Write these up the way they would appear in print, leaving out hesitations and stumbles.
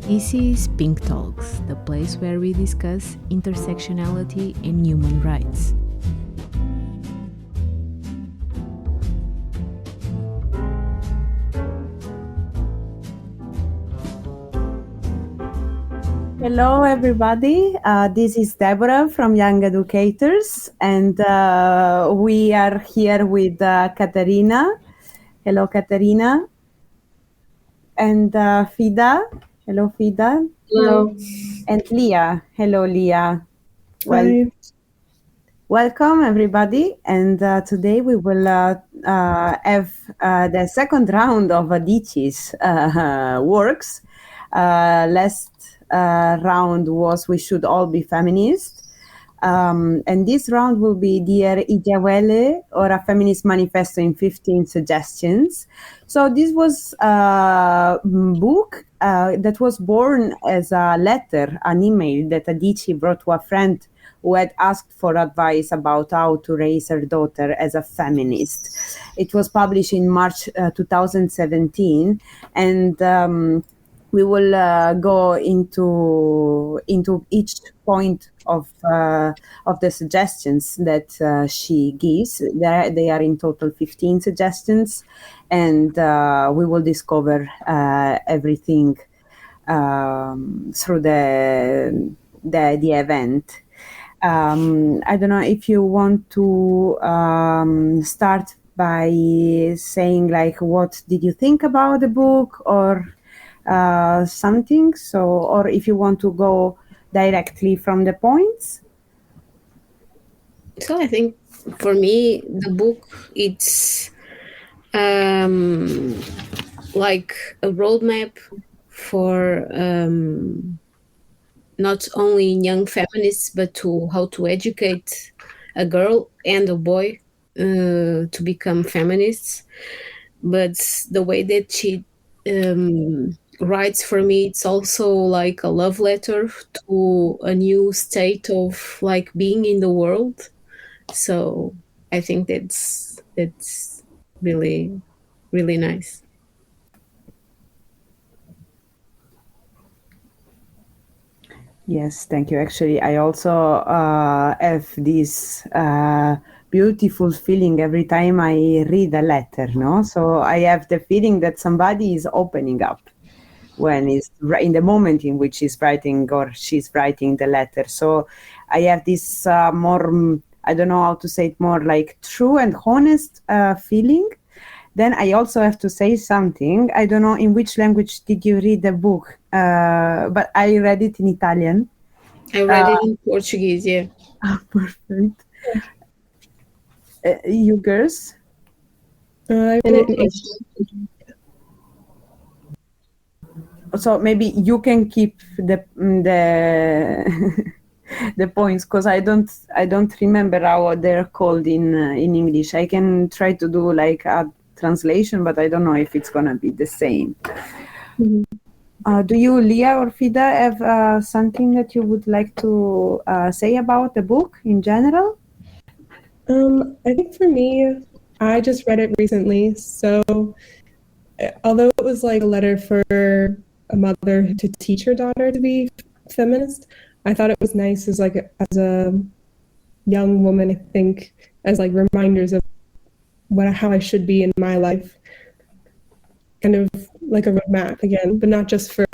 This is Pink Talks, the place where we discuss intersectionality and human rights. Hello, everybody. This is Deborah from Young Educators, and we are here with Katerina. Hello, Katerina. And Fida. Hello, Fida. Hello. And Leah. Hello, Leah. Hi. Welcome, everybody. And today we will have the second round of Adichie's works. Last round was We Should All Be Feminists. And this round will be Dear Ijeawele, or A Feminist Manifesto in 15 Suggestions. So this was a book that was born as a letter, an email that Adichie brought to a friend who had asked for advice about how to raise her daughter as a feminist. It was published in March 2017, and we will go into each point of the suggestions that she gives. They are in total 15 suggestions, and we will discover everything through the event. I don't know if you want to start by saying like what did you think about the book or something, or if you want to go directly from the points. So I think for me, the book, it's like a roadmap for not only young feminists, but to how to educate a girl and a boy to become feminists. But the way that she writes, for me, it's also like a love letter to a new state of like being in the world. So I think that's really, really nice. Yes, thank you. Actually, I also have this beautiful feeling every time I read a letter, no? So I have the feeling that somebody is opening up when it's in the moment in which he's writing or she's writing the letter. So I have this more, I don't know how to say it, more like true and honest feeling. Then I also have to say something. I don't know in which language did you read the book, but I read it in Italian. I read it in Portuguese, yeah. Perfect. You girls? I read it in English. So maybe you can keep the the points, because I don't remember how they're called in English. I can try to do like a translation, but I don't know if it's gonna be the same. Mm-hmm. Do you, Leah or Fida, have something that you would like to say about the book in general? I think for me, I just read it recently. So although it was like a letter for a mother to teach her daughter to be feminist, I thought it was nice as a young woman, I think, as like reminders of how I should be in my life. Kind of like a roadmap again, but not just for,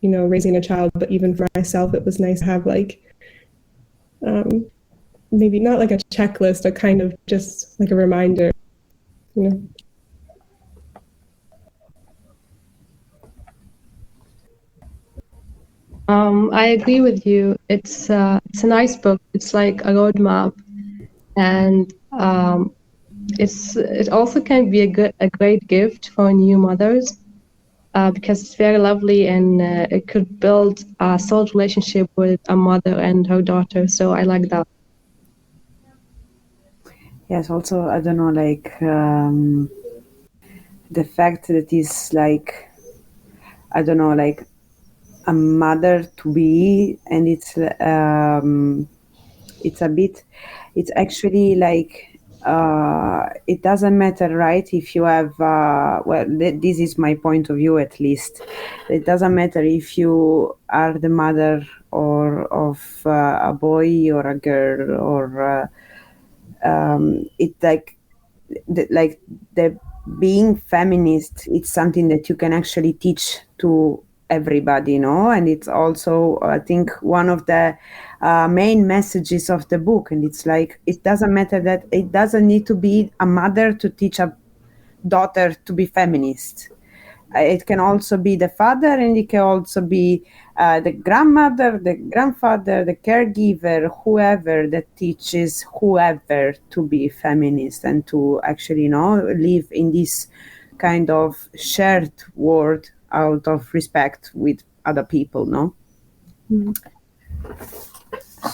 raising a child, but even for myself. It was nice to have like maybe not like a checklist, but kind of just like a reminder, you know. I agree with you. It's a nice book. It's like a roadmap, and it also can be a great gift for new mothers because it's very lovely and it could build a solid relationship with a mother and her daughter. So I like that. Yes. Also, I don't know, like the fact that it's like, I don't know, like a mother to be, and it's a bit, it's actually like it doesn't matter, right? If you have, this is my point of view at least. It doesn't matter if you are the mother or of a boy or a girl, or it the being feminist. It's something that you can actually teach to everybody, and it's also, I think, one of the main messages of the book. And it's like, it doesn't matter that it doesn't need to be a mother to teach a daughter to be feminist. It can also be the father, and it can also be the grandmother, the grandfather, the caregiver, whoever that teaches whoever to be feminist and to actually, live in this kind of shared world out of respect with other people, no? Mm.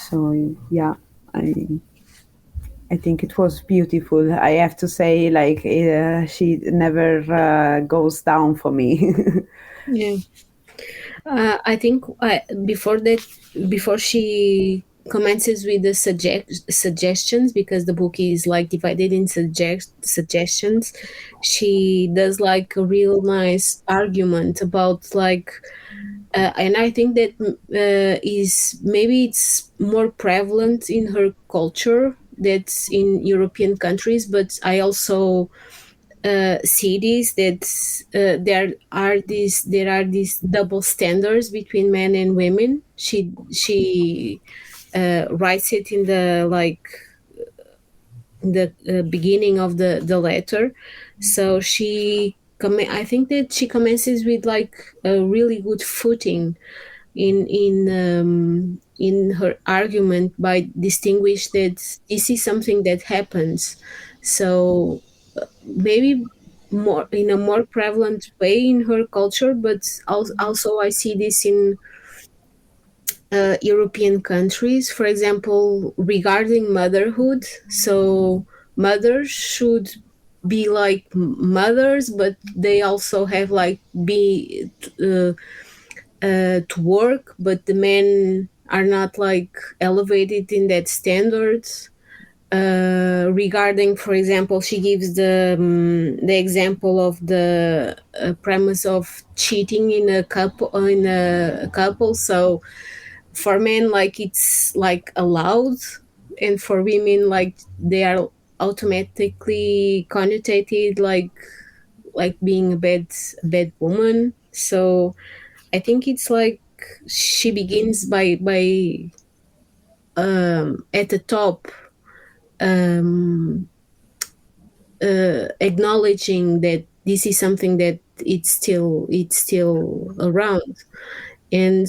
So yeah, I think it was beautiful. I have to say, like, she never goes down for me. Yeah. I think before she commences with the suggestions, because the book is like divided in suggestions, she does like a real nice argument about like, and I think that is maybe it's more prevalent in her culture that's in European countries, but I also cities that there are these double standards between men and women. She writes it in the beginning of the letter. So I think that she commences with like a really good footing in her argument by distinguish that this is something that happens. So maybe more in a more prevalent way in her culture, but also I see this in European countries, for example, regarding motherhood. So mothers should be like mothers, but they also have like be to work, but the men are not like elevated in that standards. Regarding, for example, she gives the example of the premise of cheating in a couple. So for men, like it's like allowed, and for women, like they are automatically connotated like being a bad woman. So I think it's like she begins by at the top, um, acknowledging that this is something that it's still around. And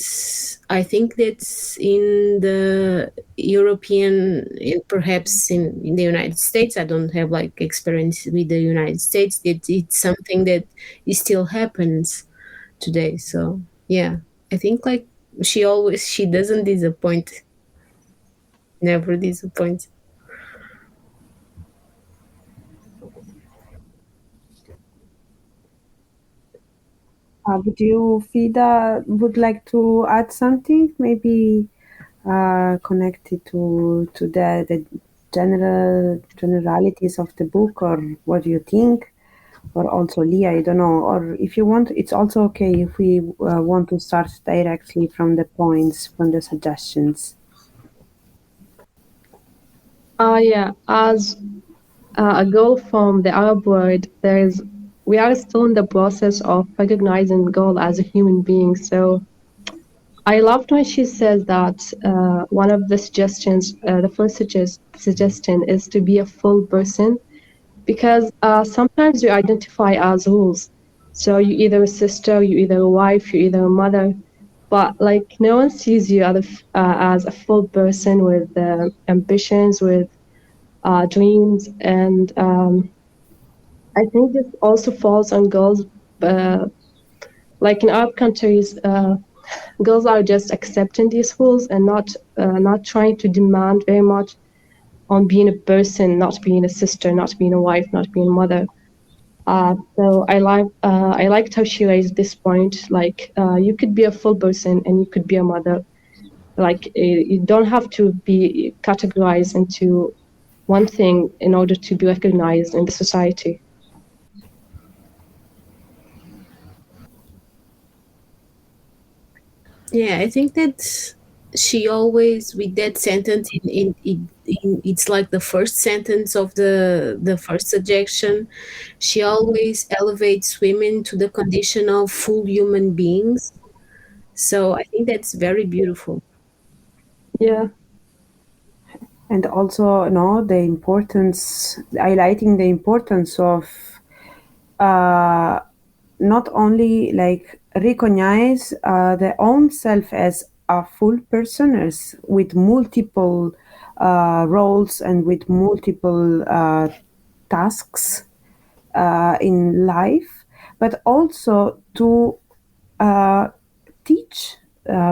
I think that's in the European and perhaps in the United States. I don't have like experience with the United States. It's something that it still happens today. So yeah, I think like she doesn't disappoint, never disappoints. Would you, Fida, would like to add something, maybe connected to the generalities of the book, or what do you think? Or also Leah, I don't know. Or if you want, it's also okay if we want to start directly from the points, from the suggestions. Yeah, as a girl from the Arab world, we are still in the process of recognizing girl as a human being. So I loved when she says that one of the suggestions, the first suggestion is to be a full person, because sometimes you identify as rules. So you either a sister, you either a wife, you either a mother, but like no one sees you as a full person with ambitions, with dreams, and I think this also falls on girls. Like in Arab countries, girls are just accepting these rules and not trying to demand very much on being a person, not being a sister, not being a wife, not being a mother. So I liked how she raised this point. Like you could be a full person and you could be a mother. Like you don't have to be categorized into one thing in order to be recognized in the society. Yeah, I think that she always, with that sentence, it's like the first sentence of the first suggestion. She always elevates women to the condition of full human beings. So I think that's very beautiful. Yeah, And also, the importance, highlighting the importance of uh, not only like recognize their own self as a full person, as with multiple roles and with multiple tasks in life, but also to uh, teach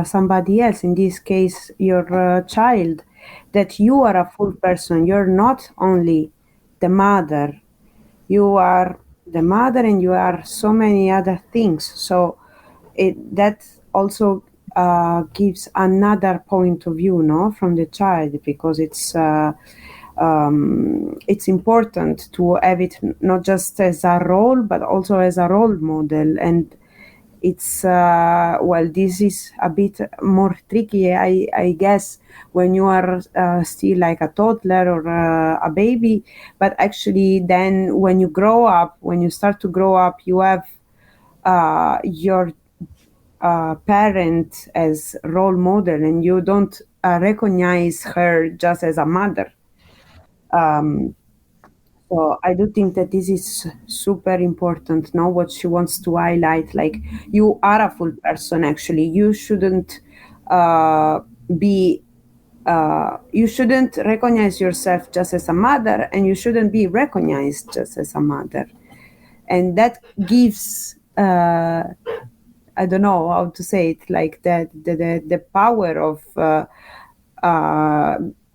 somebody else, in this case your child, that you are a full person. You're not only the mother, you are the mother and you are so many other things. So that also gives another point of view, no, from the child, because it's important to have it not just as a role but also as a role model. And it's well, this is a bit more tricky, I guess, when you are still like a toddler or a baby. But actually then when you grow up, when you start to grow up, you have your parent as role model, and you don't recognize her just as a mother. So I do think that this is super important. Now, what she wants to highlight, like, you are a full person. Actually, you shouldn't be. You shouldn't recognize yourself just as a mother, and you shouldn't be recognized just as a mother. And that gives. I don't know how to say it, like that the power of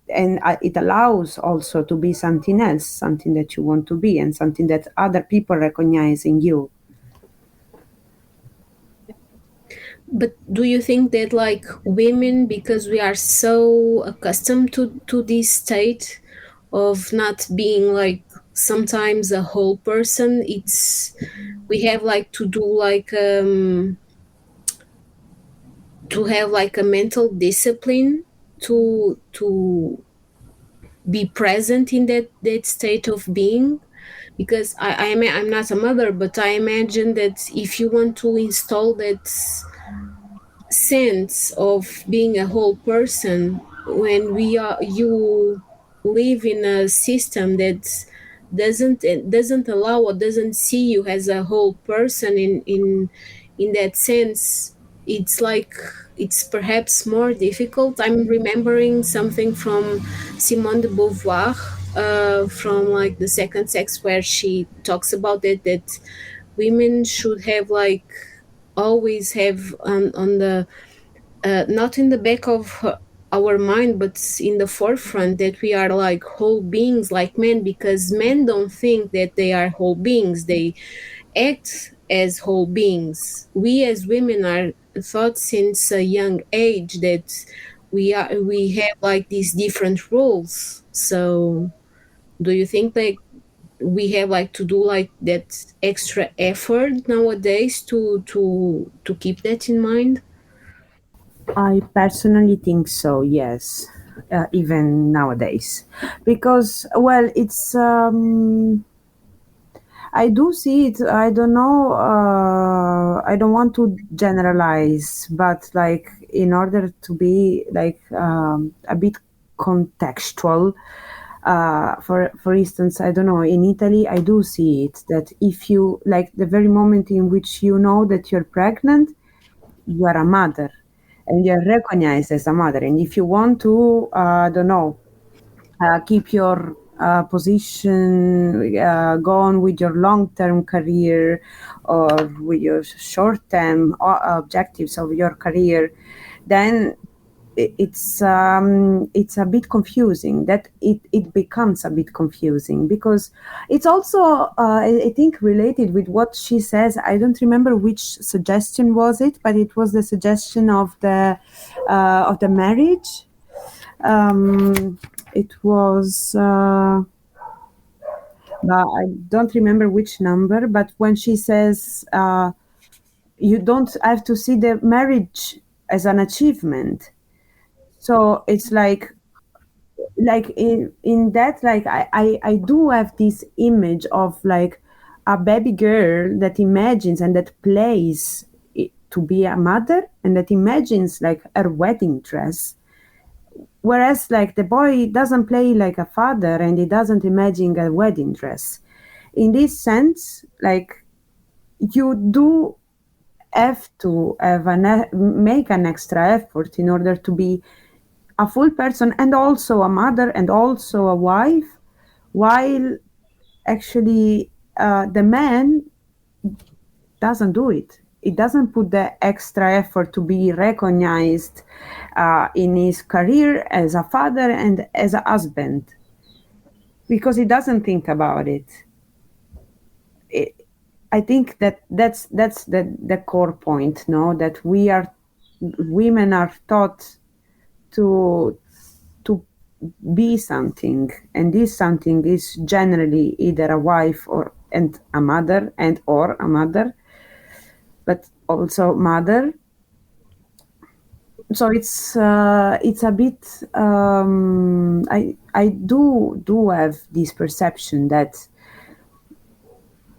and it allows also to be something else, something that you want to be, and something that other people recognize in you. But do you think that, like, women, because we are so accustomed to this state of not being like sometimes a whole person, it's we have like to do like to have like a mental discipline to be present in that state of being? Because I'm not a mother, but I imagine that if you want to install that sense of being a whole person, when we are you live in a system that doesn't allow or doesn't see you as a whole person in that sense, it's like it's perhaps more difficult. I'm remembering something from Simone de Beauvoir, from like The Second Sex, where she talks about it, that women should have like always have on the not in the back of our mind, but in the forefront, that we are like whole beings like men, because men don't think that they are whole beings, they act as whole beings. We as women are taught since a young age that we have like these different roles. So do you think like we have like to do like that extra effort nowadays to keep that in mind? I personally think so, yes, even nowadays, because, well, it's I do see it. I don't know. I don't want to generalize, but like, in order to be like a bit contextual, for instance, I don't know. In Italy, I do see it that if you, like, the very moment in which you know that you're pregnant, you are a mother, and you're recognized as a mother. And if you want to, I don't know, keep your position, go on with your long-term career or with your short-term objectives of your career, then it's a bit confusing. That it becomes a bit confusing, because it's also I think related with what she says. I don't remember which suggestion was it, but it was the suggestion of the marriage. It was, I don't remember which number, but when she says, you don't have to see the marriage as an achievement. So it's like in that, like I do have this image of like a baby girl that imagines and that plays to be a mother, and that imagines like her wedding dress, whereas like the boy doesn't play like a father and he doesn't imagine a wedding dress. In this sense, like, you do have to have make an extra effort in order to be a full person and also a mother and also a wife, while actually the man doesn't do it. It doesn't put the extra effort to be recognized in his career as a father and as a husband, because he doesn't think about it. I think that's the core point, no? That women are taught to be something, and this something is generally either a wife or a mother, but also mother. So it's a bit. I do have this perception that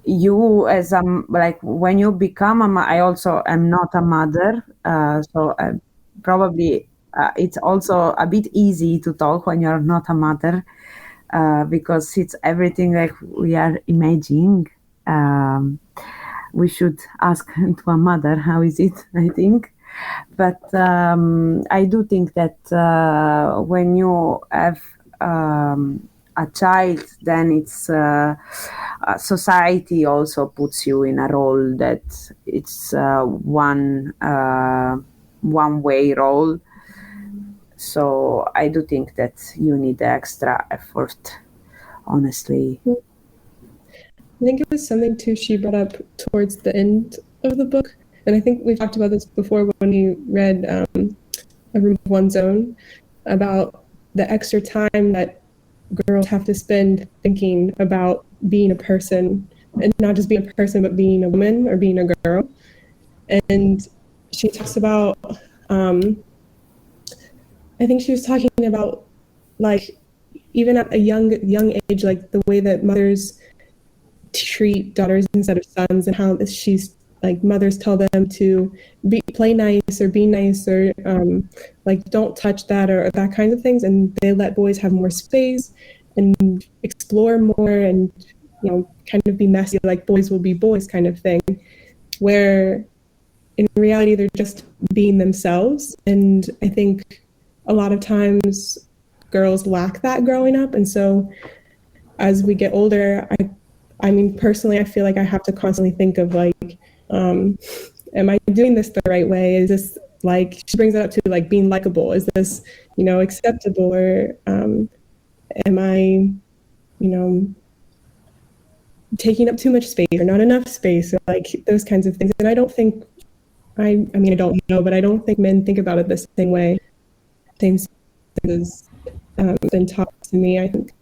you, as like when you become I also am not a mother, so probably it's also a bit easy to talk when you're not a mother, because it's everything like we are imagining. We should ask to a mother how is it, I think. But I do think that when you have a child, then it's society also puts you in a role that it's one way role. So I do think that you need extra effort, honestly. I think it was something too she brought up towards the end of the book, and I think we've talked about this before when we read A Room of One's Own, about the extra time that girls have to spend thinking about being a person, and not just being a person, but being a woman or being a girl. And she talks about, I think she was talking about, like, even at a young age, like the way that mothers treat daughters instead of sons, and how she's like, mothers tell them to play nice or be nice, or like don't touch that, or that kinds of things, and they let boys have more space and explore more, and kind of be messy, like boys will be boys kind of thing, where in reality they're just being themselves. And I think a lot of times girls lack that growing up, and so as we get older, I mean, personally, I feel like I have to constantly think of like, am I doing this the right way? Is this, like, she brings it up to like being likable. Is this, acceptable, or am I, taking up too much space or not enough space, or like those kinds of things. And I don't think, I mean, I don't know, but I don't think men think about it the same way. Same as been taught to me, I think.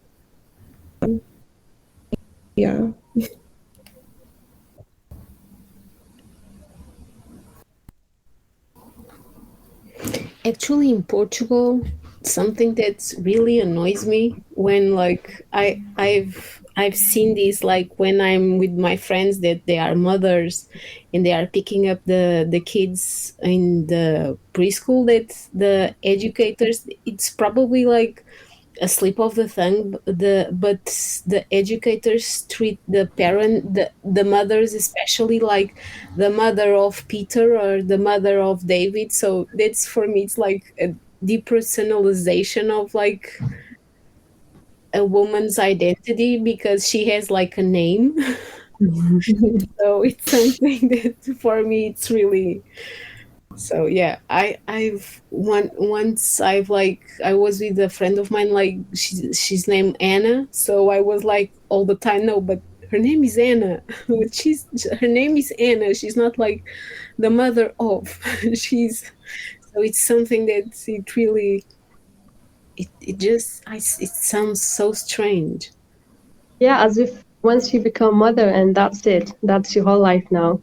Yeah. Actually, in Portugal, something that really annoys me when, like, I've seen this, like, when I'm with my friends that they are mothers and they are picking up the kids in the preschool, that the educators, it's probably like a slip of the tongue, but the educators treat the mothers, especially like the mother of Peter or the mother of David. So that's, for me, it's like a depersonalization of like a woman's identity because she has like a name. So it's something that for me it's really. So yeah, once I was with a friend of mine, like she's named Anna, so I was like all the time, no, but her name is Anna. Her name is Anna. She's not like the mother of. So it's something that it really it sounds so strange. Yeah, as if once you become mother and that's it. That's your whole life now.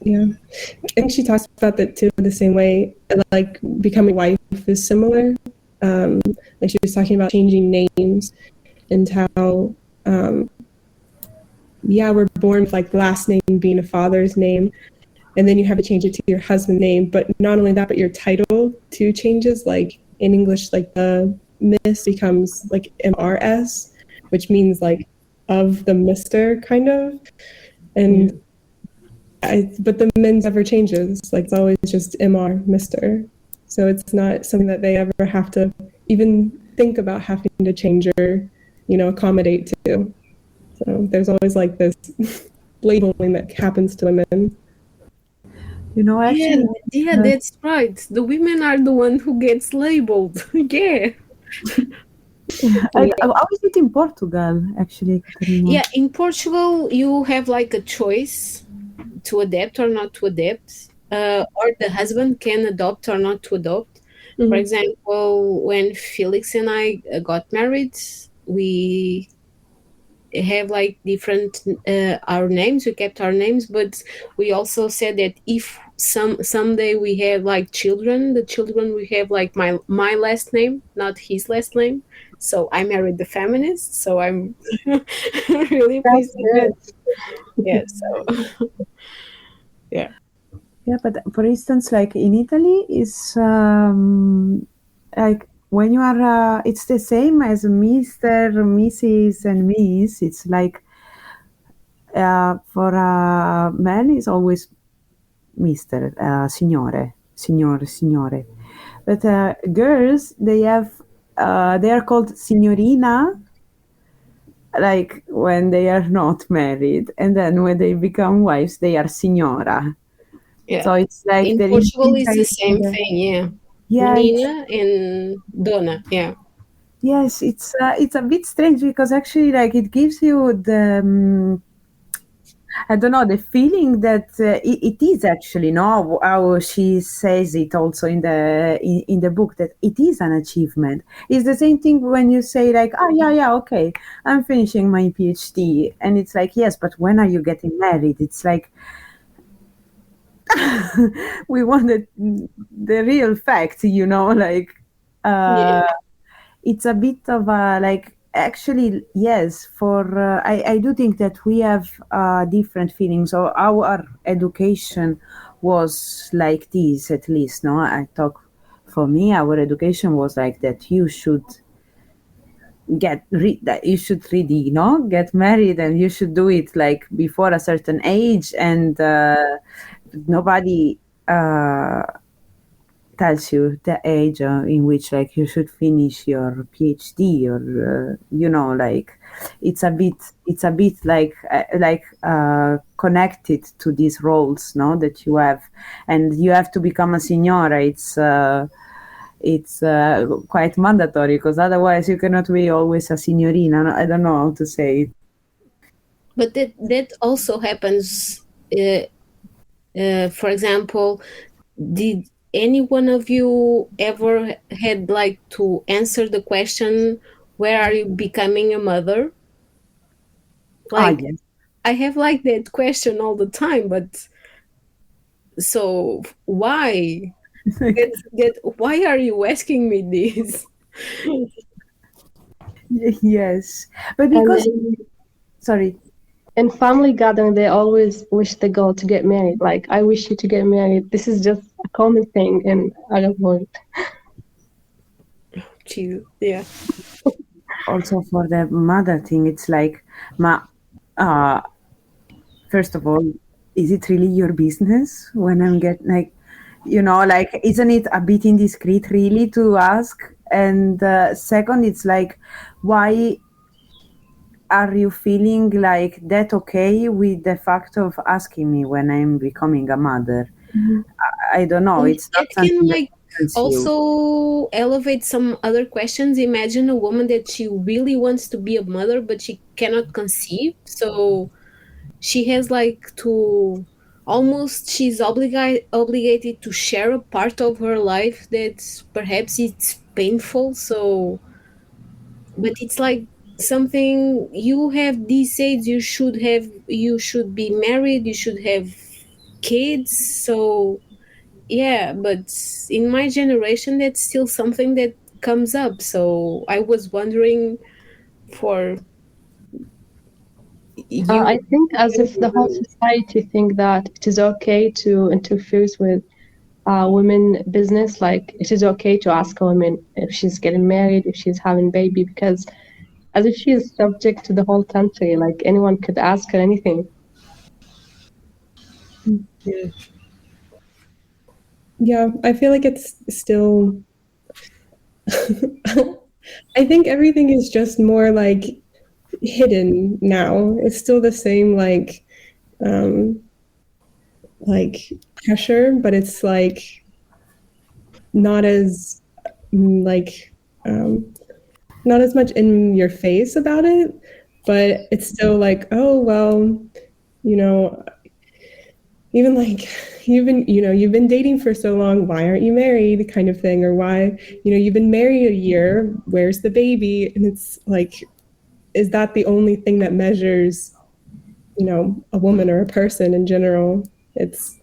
Yeah. I think she talks about that too, the same way, like becoming wife is similar. Like she was talking about changing names and how, yeah, we're born with like the last name being a father's name, and then you have to change it to your husband's name. But not only that, but your title too changes. Like in English, like the Miss becomes like MRS, which means like of the Mister kind of. And but the men's never changes. Like it's always just MR, Mister. So it's not something that they ever have to even think about having to change or, accommodate to. So there's always like this labeling that happens to women. Actually, Yeah, that's right. The women are the one who gets labeled. Yeah. how is it in Portugal, actually, Catarina? Yeah, in Portugal, you have like a choice to adapt or not to adapt, or the husband can adopt or not to adopt. For example, when Felix and I got married, we have like different our names. We kept our names, but we also said that if someday we have like children, the children will have like my last name, not his last name. So I married the feminist. So I'm really pleased with that. Yeah. So yeah. Yeah, but for instance, like in Italy, is like when you are, it's the same as Mr., Mrs., and Miss. It's like for men, it's always Mr., Signore, Signor, Signore. But girls, they are called Signorina, like when they are not married, and then when they become wives, they are Signora. Yeah. So it's like In there is Portugal, this it's the same idea. thing. Yeah. Yeah, Menina and Dona. Yeah. yes, it's a bit strange because actually, like, it gives you the I don't know, the feeling that it is actually, no, how she says it also in the book, that it is an achievement. It's the same thing when you say like, oh yeah, yeah, okay, I'm finishing my PhD, and it's like, yes, but when are you getting married? It's like we wanted the real fact, like. Yeah. It's a bit of a like, actually, yes, for I do think that we have different feelings, or our education was like this, at least, no, I talk for me, our education was like that you should that you should really, get married, and you should do it like before a certain age, and nobody tells you the age in which like you should finish your PhD, or like it's a bit like connected to these roles, no, that you have, and you have to become a signora. It's quite mandatory, because otherwise you cannot be always a signorina. I don't know how to say it. But that also happens. For example, did any one of you ever had like to answer the question, "Where are you becoming a mother?" Like, Yes. I have like that question all the time, but so why? Why are you asking me this? Yes, but And because, then sorry. in family gathering, they always wish the girl to get married. Like, I wish you to get married. This is just a common thing in Arab world. Yeah. Also for the mother thing, it's like, uh first of all, is it really your business when I'm get like, like, isn't it a bit indiscreet really to ask? And second, it's like, why are you feeling like that okay with the fact of asking me when I'm becoming a mother? I don't know, And it's not it can something that like concerns you. also elevate some other questions. Imagine a woman that she really wants to be a mother, but she cannot conceive. So she has like to almost she's obligated to share a part of her life that perhaps it's painful. So, but it's like something, you have these age, you should be married, you should have kids. So yeah, but in my generation that's still something that comes up. So I was wondering for you. I think as if the whole society think that it is okay to interfere with women business, like it is okay to ask a woman if she's getting married, if she's having baby, because as if she is subject to the whole country, like anyone could ask her anything. Yeah, I feel like it's still. I think everything is just more like hidden now. It's still the same like pressure, but it's like not as like not as much in your face about it, but it's still like, oh well, you know, even like you've been dating for so long, why aren't you married, kind of thing, or why, you've been married a year, where's the baby? And it's like, is that the only thing that measures, a woman or a person in general? It's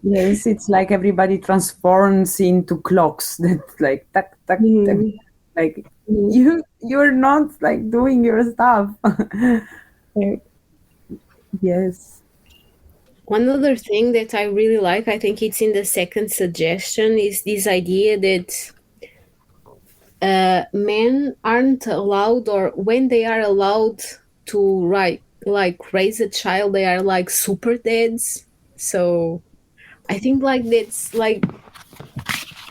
Yes, it's like everybody transforms into clocks that like tuck tuck tuck. Like you're not like doing your stuff. Right. Yes. One other thing that I really like, I think it's in the second suggestion, is this idea that men aren't allowed, or when they are allowed to raise a child, they are like super dads. So I think like that's like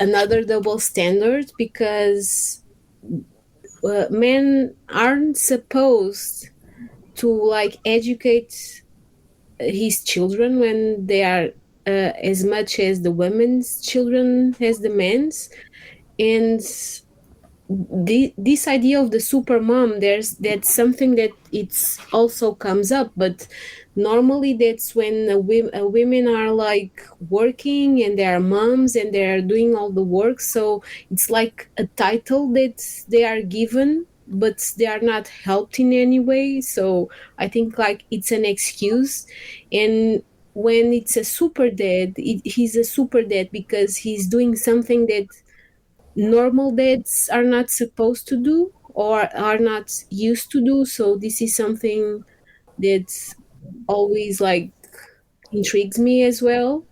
another double standard, because men aren't supposed to like educate his children when they are as much as the women's children as the men's. And this idea of the super mom, that's something that it's also comes up, but normally that's when women are like working and they are moms and they are doing all the work. So it's like a title that they are given, but they are not helped in any way. So I think like it's an excuse. And when it's a super dad, he's a super dad because he's doing something that normal dads are not supposed to do or are not used to do. So this is something that always like intrigues me as well.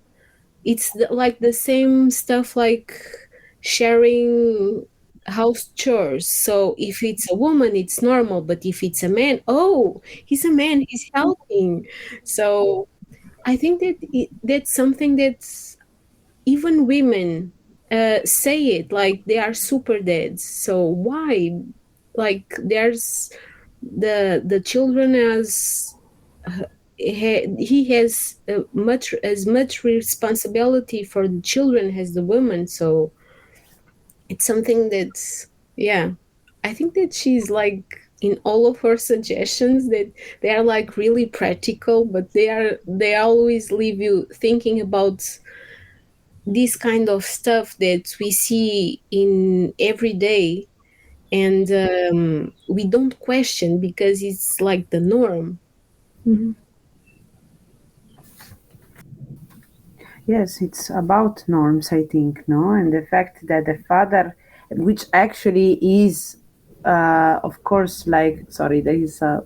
It's like the same stuff like sharing house chores. So if it's a woman it's normal, but if it's a man, oh, he's a man, he's helping. So I think that that's something that's even women say it, like they are super dads. So why? Like there's the children as he has as much responsibility for the children as the woman. So it's something that's, yeah, I think that she's like in all of her suggestions that they are like really practical, but they always leave you thinking about this kind of stuff that we see in every day, and we don't question because it's like the norm. Yes, it's about norms, I think, no? And the fact that the father, which actually is, of course, like, sorry, there is a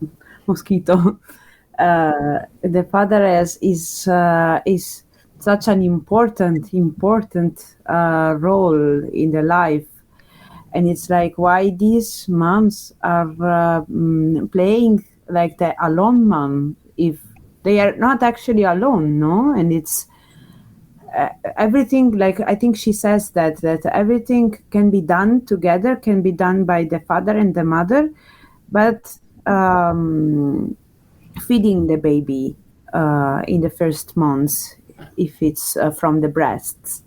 mosquito. The father is such an important role in the life, and it's like why these moms are playing like the alone mom if they are not actually alone, no? And it's everything, like I think she says that everything can be done together, can be done by the father and the mother, but feeding the baby in the first months, if it's from the breasts.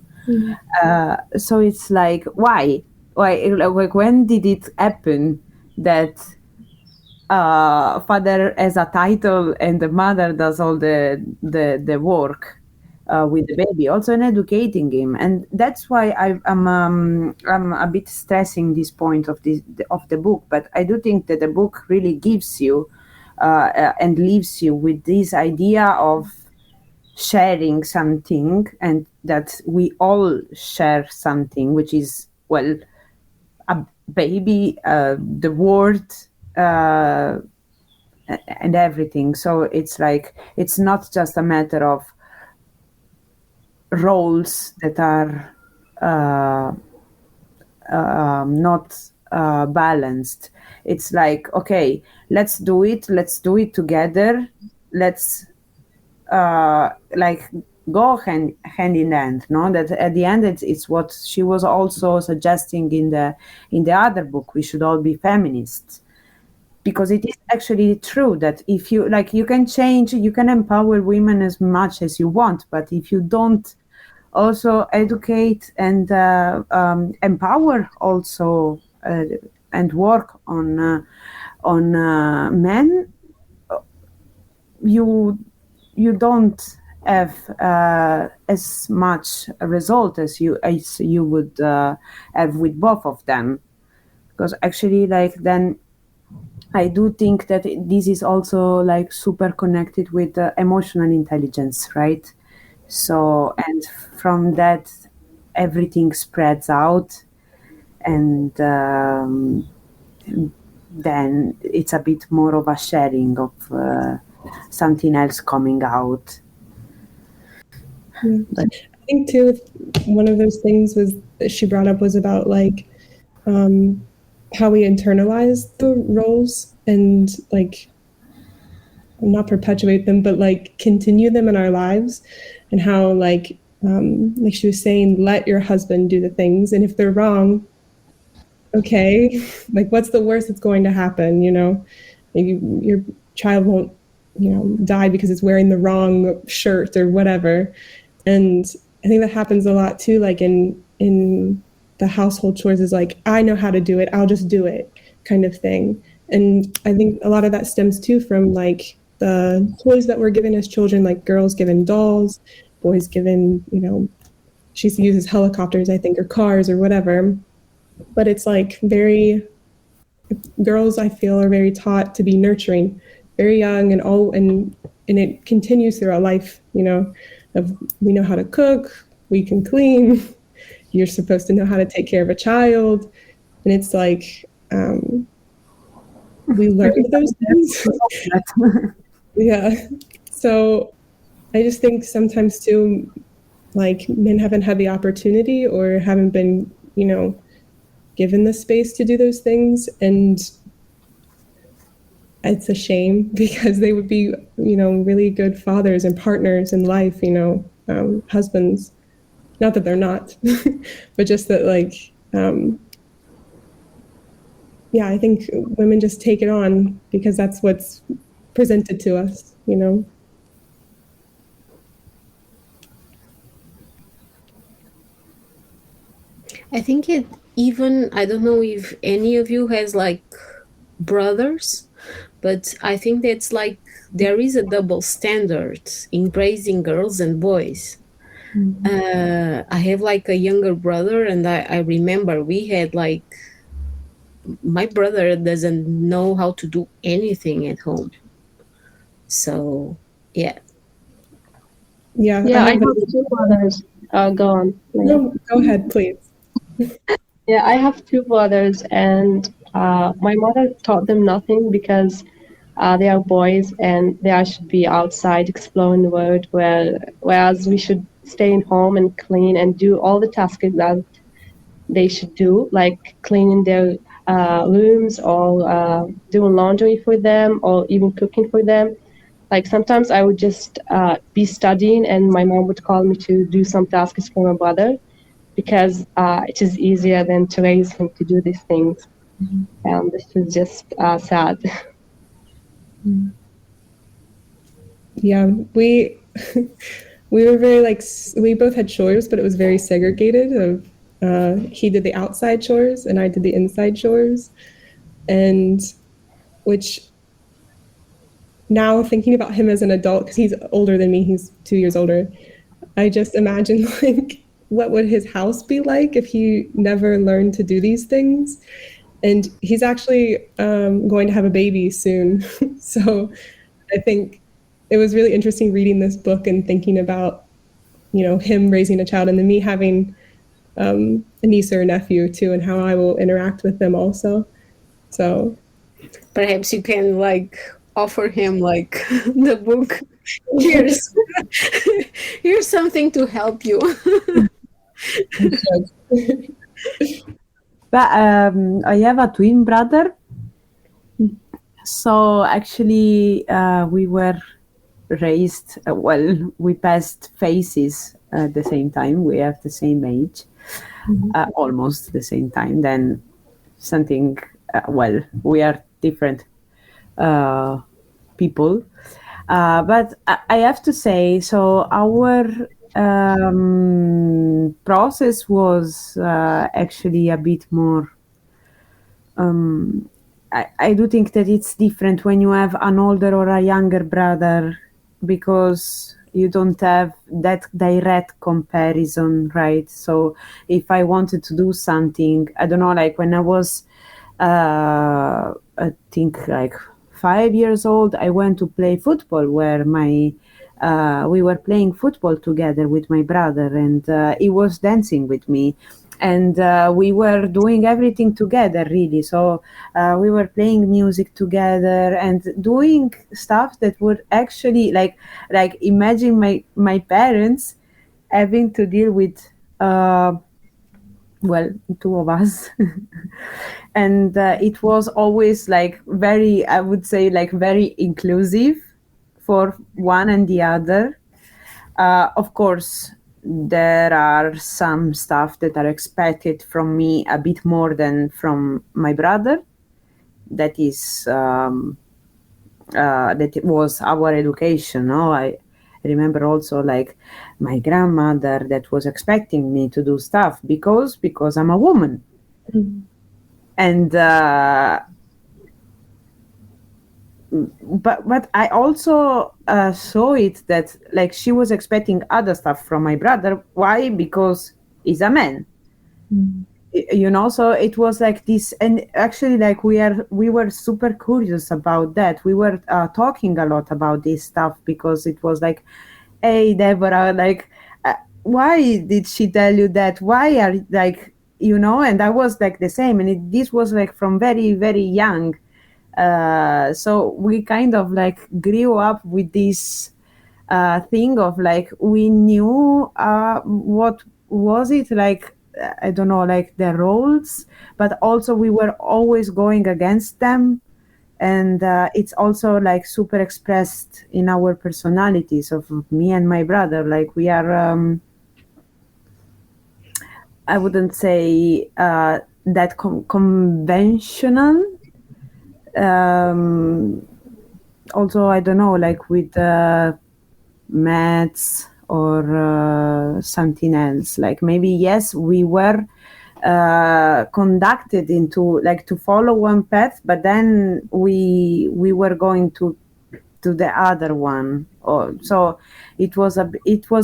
So it's like why like when did it happen that father as a title and the mother does all the work with the baby, also in educating him. And that's why I'm a bit stressing this point of the book. But I do think that the book really gives you and leaves you with this idea of sharing something, and that we all share something, which is, well, a baby, the world, and everything. So it's like, it's not just a matter of roles that are not balanced. It's like, okay, let's do it together. Let's like go hand in hand. No, that at the end it's what she was also suggesting in the other book. We should all be feminists, because it is actually true that if you like, you can change, you can empower women as much as you want, but if you don't also educate and empower also and work on men, you don't have as much result as you would have with both of them. Because actually, like, then I do think that this is also like super connected with emotional intelligence, right? So, and from that, everything spreads out, and then it's a bit more of a sharing of something else coming out. Yeah. I think too, one of those things was that she brought up was about like how we internalize the roles and like not perpetuate them, but like continue them in our lives, and how like she was saying, let your husband do the things, and if they're wrong, okay, like what's the worst that's going to happen? You know, maybe your child won't, die because it's wearing the wrong shirt or whatever. And I think that happens a lot too, like in the household chores, is like, I know how to do it, I'll just do it kind of thing. And I think a lot of that stems too from like the toys that we're given as children, like girls given dolls, boys given, she uses helicopters, I think, or cars or whatever. But it's like girls, I feel, are very taught to be nurturing, very young, and it continues throughout life, we know how to cook, we can clean, you're supposed to know how to take care of a child. And it's like, we learn those things. Yeah. So I just think sometimes too, like, men haven't had the opportunity or haven't been, given the space to do those things. And it's a shame, because they would be, really good fathers and partners in life, husbands. Not that they're not, but just that, like, yeah, I think women just take it on because that's what's presented to us, I think I don't know if any of you has like brothers, but I think that's like, there is a double standard in raising girls and boys. Mm-hmm. I have like a younger brother, and I remember we had like, my brother doesn't know how to do anything at home. So, yeah. Yeah, I have two brothers. Go on. No, go ahead, please. Yeah, I have two brothers, and my mother taught them nothing because they are boys and they should be outside exploring the world, whereas we should stay in home and clean and do all the tasks that they should do, like cleaning their rooms, or doing laundry for them, or even cooking for them. Like sometimes I would just be studying and my mom would call me to do some tasks for my brother, because it is easier than to raise him to do these things. And this is just sad. Yeah, we were very like, we both had chores, but it was very segregated. He did the outside chores and I did the inside chores, and which now thinking about him as an adult, because he's older than me, he's 2 years older, I just imagine like what would his house be like if he never learned to do these things. And he's actually going to have a baby soon. So I think it was really interesting reading this book and thinking about, you know, him raising a child and then me having a niece or a nephew too, and how I will interact with them also. So perhaps you can like offer him like the book. Here's here's something to help you. But I have a twin brother. So actually, we were raised, well, we passed phases at the same time. We have the same age, almost the same time. Then something, well, we are different people. But I have to say, so our process was actually a bit more. I do think that it's different when you have an older or a younger brother, because you don't have that direct comparison, right? So if I wanted to do something, I don't know, like when I was, I think like 5 years old, I went to play football where we were playing football together with my brother, and he was dancing with me. And we were doing everything together, really. So we were playing music together and doing stuff that would actually like imagine my parents having to deal with well, two of us. And it was always like very, I would say, like very inclusive for one and the other. Of course, there are some stuff that are expected from me a bit more than from my brother. That is, that was our education. No, I remember also like my grandmother that was expecting me to do stuff because I'm a woman. And but I also saw it that like she was expecting other stuff from my brother. Why? Because he's a man. You know, so it was like this. And actually, like we were super curious about that. We were talking a lot about this stuff, because it was like, hey Deborah, like why did she tell you that? Why are like, you know? And I was like the same, and this was like from very, very young. So we kind of like grew up with this thing of like, we knew what was it like, I don't know, like the roles, but also we were always going against them. And it's also like super expressed in our personalities of me and my brother. Like we are, I wouldn't say that conventional. Also, I don't know, like with maths or something else. Like maybe, yes, we were conducted into like to follow one path, but then we were going to the other one. So it was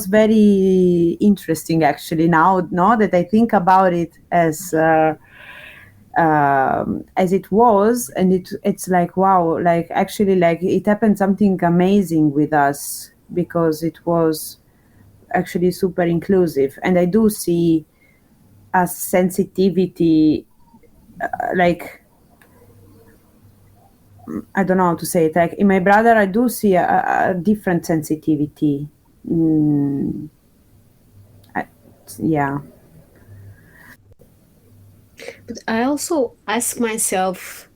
very interesting, actually. Now that I think about it as it was, and it's like, wow, like actually like it happened something amazing with us, because it was actually super inclusive. And I do see a sensitivity, like I don't know how to say it, like in my brother I do see a different sensitivity. Yeah. But I also ask myself,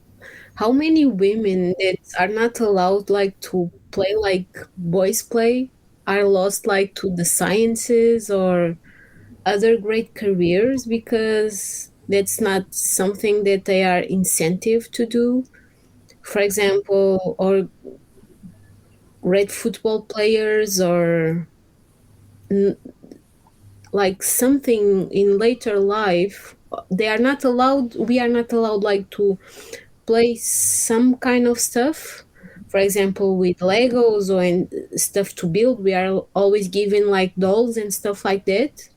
how many women that are not allowed like to play like boys play are lost like to the sciences or other great careers because that's not something that they are incentive to do. For example, or great football players, or like something in later life, they are not allowed, we are not allowed like to play some kind of stuff. for example, with Legos or stuff to build, we are always given like dolls and stuff like that.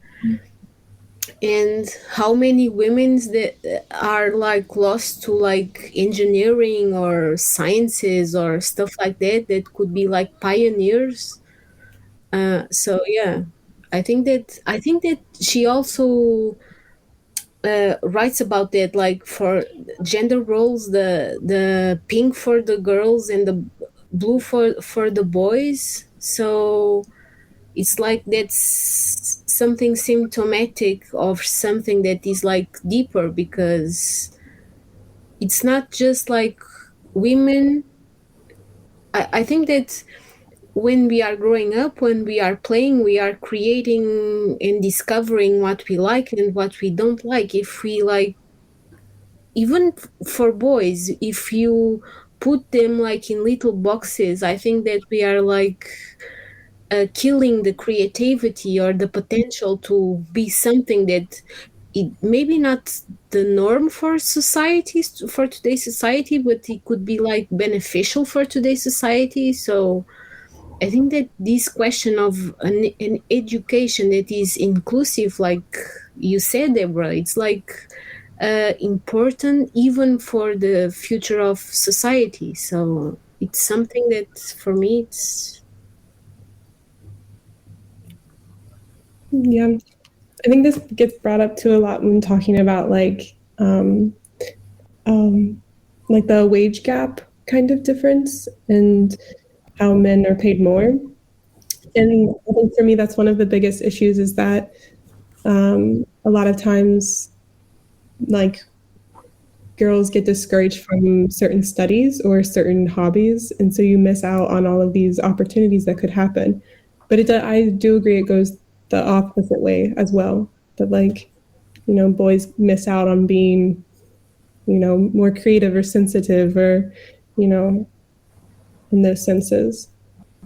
And how many women that are like lost to like engineering or sciences or stuff like that, that could be like pioneers. So yeah, I think that she also writes about that, like for gender roles, the pink for the girls and the blue for the boys. So it's like that's something symptomatic of something that is like deeper, because it's not just like women. I think that when we are growing up, when we are playing, we are creating and discovering what we like and what we don't like. If we like, even for boys, if you put them like in little boxes, I think that we are like killing the creativity or the potential to be something that it maybe not the norm for societies, for today's society, but it could be like beneficial for today's society. So I think that this question of an education that is inclusive, like you said, Deborah, it's like important even for the future of society. So it's something that for me, it's Yeah, I think this gets brought up too a lot when talking about like the wage gap kind of difference and how men are paid more. And I think for me, that's one of the biggest issues is that a lot of times, like girls get discouraged from certain studies or certain hobbies, and so you miss out on all of these opportunities that could happen. But I do agree it goes the opposite way as well. That like, boys miss out on being, more creative or sensitive or, in those senses.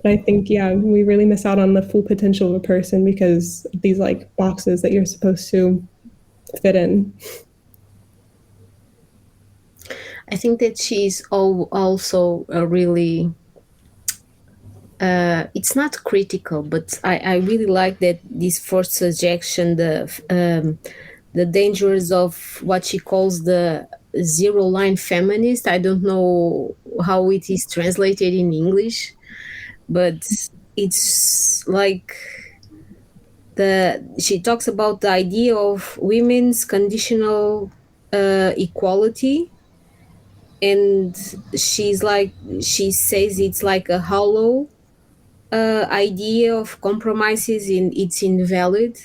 But I think, yeah, we really miss out on the full potential of a person because of these like boxes that you're supposed to fit in. I think that she's also a really it's not critical, but I really like that this first suggestion, the dangers of what she calls the zero line feminist. I don't know how it is translated in English, but it's like she talks about the idea of women's conditional equality, and she says it's like a hollow idea of compromises, in it's invalid.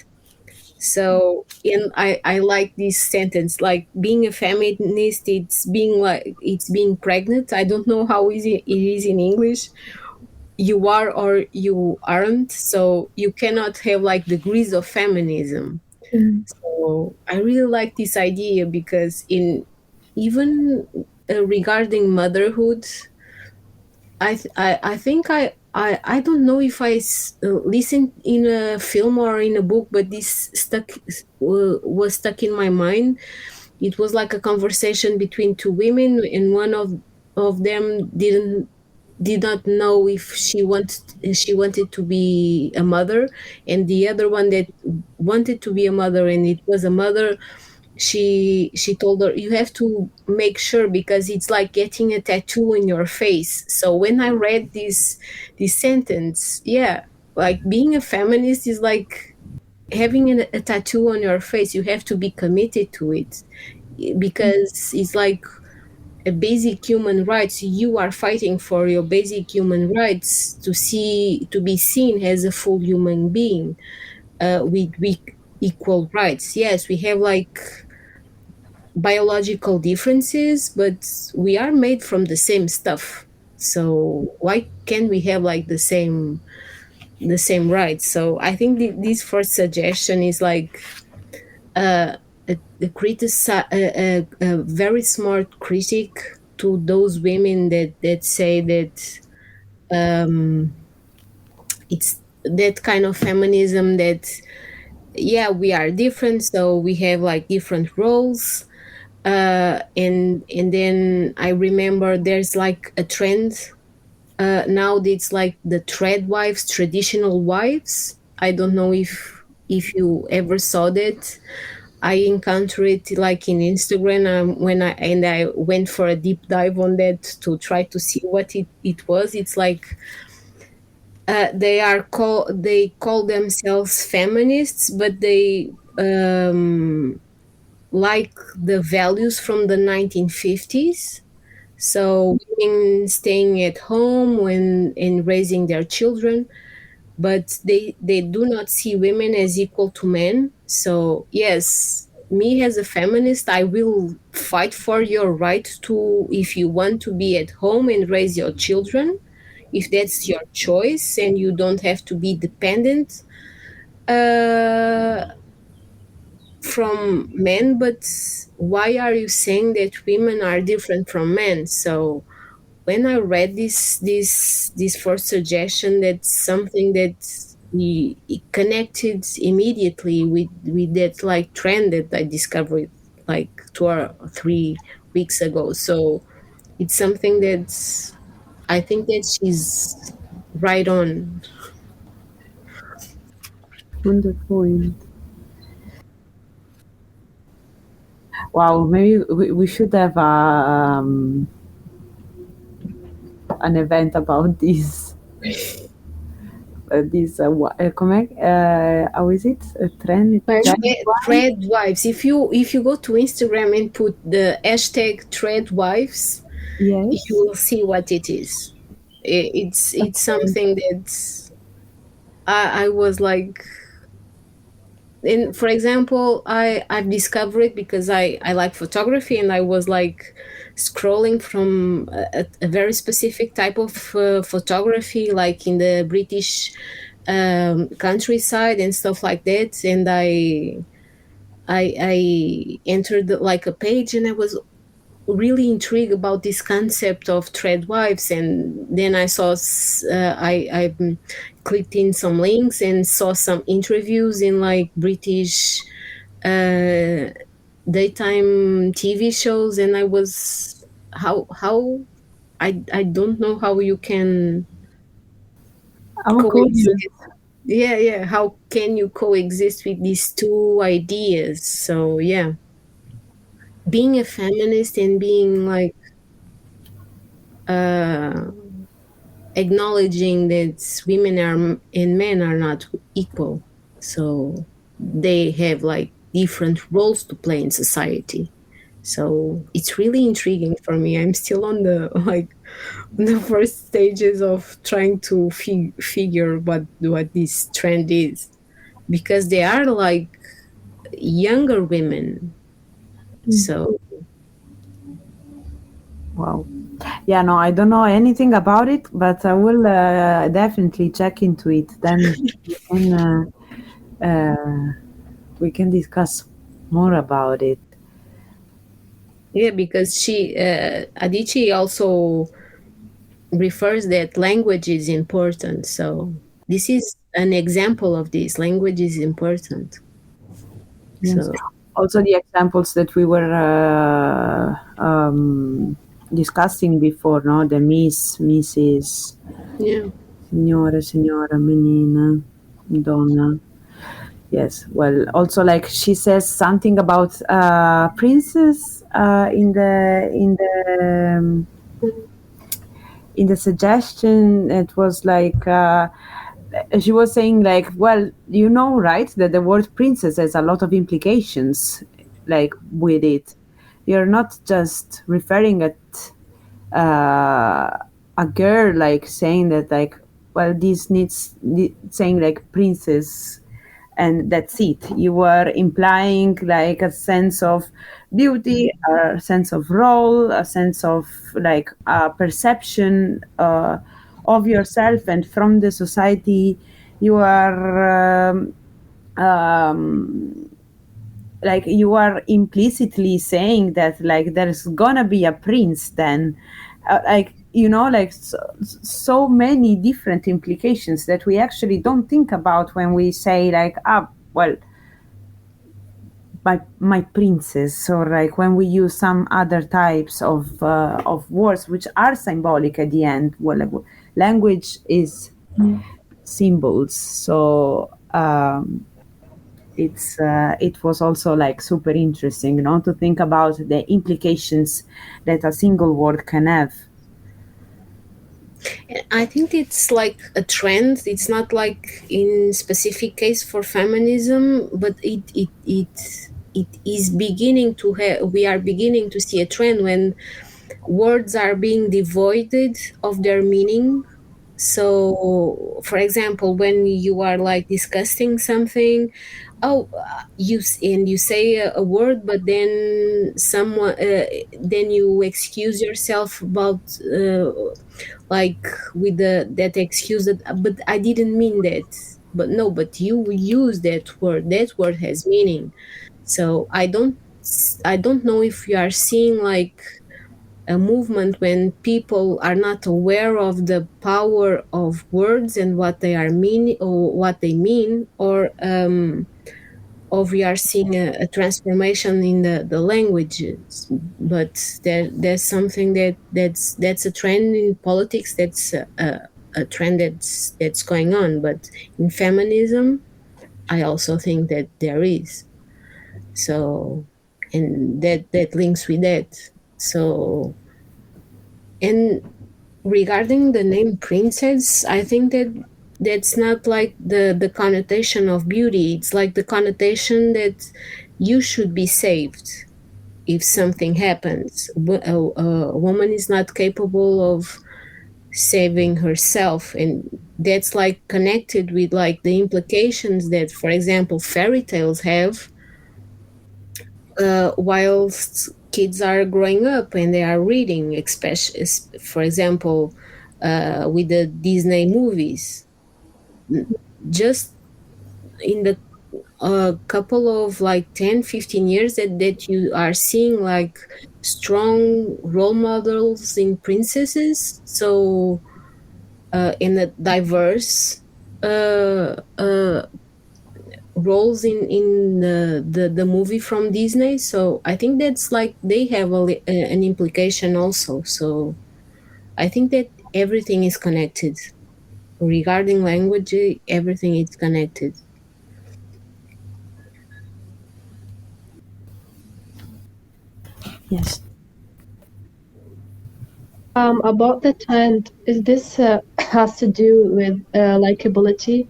So, and I like this sentence, like being a feminist, it's being pregnant. I don't know how easy it is in English. You are or you aren't, so you cannot have like degrees of feminism. So I really like this idea, because in even regarding motherhood, I think I don't know if I listened in a film or in a book, but this was stuck in my mind. It was like a conversation between two women, and one of them did not know if she wanted to be a mother, and the other one that wanted to be a mother, and it was a mother. She told her, you have to make sure, because it's like getting a tattoo in your face. So when I read this sentence, yeah, like being a feminist is like having a tattoo on your face. You have to be committed to it, because it's like a basic human rights. You are fighting for your basic human rights to be seen as a full human being with equal rights. Yes, we have like biological differences, but we are made from the same stuff. So why can't we have like the same rights? So I think this first suggestion is like a very smart critique to those women that say that it's that kind of feminism that, yeah, we are different, so we have like different roles. And then I remember there's like a trend now it's like the trad wives, traditional wives. I don't know if you ever saw that. I encountered it like in Instagram when I went for a deep dive on that to try to see what it was. It's like they call themselves feminists, but they like the values from the 1950s. So women staying at home and raising their children, but they do not see women as equal to men. So yes, me as a feminist, I will fight for your right to, if you want to be at home and raise your children, if that's your choice and you don't have to be dependent uh, from men. But why are you saying that women are different from men? So when I read this first suggestion, that's something that it connected immediately with that like trend that I discovered like 2 or 3 weeks ago. So it's something that's, I think that she's right on. On the point. Wow, maybe we should have an event about this. How is it? A trend? Thread wives. If you go to Instagram and put the hashtag thread wives, Yes. you will see what it is. It's something that I was like, and for example, I've discovered because I like photography, and I was like scrolling from a very specific type of photography, like in the British countryside and stuff like that, and I entered like a page, and I was really intrigued about this concept of thread wives. And then I saw I clicked in some links and saw some interviews in like British daytime TV shows, and I was how I don't know how you can I'm curious. coexist. Yeah, how can you coexist with these two ideas? So yeah, being a feminist and being like uh, acknowledging that women are and men are not equal, so they have like different roles to play in society. So it's really intriguing for me. I'm still on the like the first stages of trying to figure what this trend is, because they are like younger women. So Wow. Yeah, no, I don't know anything about it, but I will definitely check into it. Then we can discuss more about it. yeah, because Adichie also refers that language is important. So this is an example of this. Language is important. Yes. So Also, the examples that we were discussing before, no, the Miss, Mrs., yeah, Signore, Signora, Menina, Donna. Yes. Well, also like she says something about princess in the suggestion. It was like she was saying like, well, you know, right, that the word princess has a lot of implications like with it. You're not just referring at a girl, like saying that like, well, this needs saying like princess and that's it. You were implying like a sense of beauty, a sense of role, a sense of like a perception of yourself and from the society. You are like you are implicitly saying that like there's gonna be a prince then, like, you know, like so many different implications that we actually don't think about when we say like, ah, well, my princess, or like when we use some other types of words which are symbolic at the end. Well, language is symbols. So it was also like super interesting, to think about the implications that a single word can have. I think it's like a trend. It's not like in specific case for feminism, but it is beginning to have. We are beginning to see a trend when words are being devoided of their meaning. So, for example, when you are like discussing something, you say a word, but then then you excuse yourself about like with that excuse that, but I didn't mean that. But no, but you use that word. That word has meaning. So I don't know if you are seeing like a movement when people are not aware of the power of words and what they are mean or what they mean, or we are seeing a transformation in the languages. But there's something that's a trend in politics. That's a trend that's going on. But in feminism, I also think that there is. So, and that links with that. So, and regarding the name princess, I think that's not like the connotation of beauty. It's like the connotation that you should be saved if something happens. A woman is not capable of saving herself, and that's like connected with like the implications that, for example, fairy tales have whilst kids are growing up and they are reading, especially, for example, with the Disney movies. Just in the couple of like 10-15 years that you are seeing like strong role models in princesses. So in a diverse uh, uh, roles in the movie from Disney. So I think that's like they have an implication also. So I think that everything is connected. Regarding language, everything is connected. Yes. About the trend, is this has to do with likability?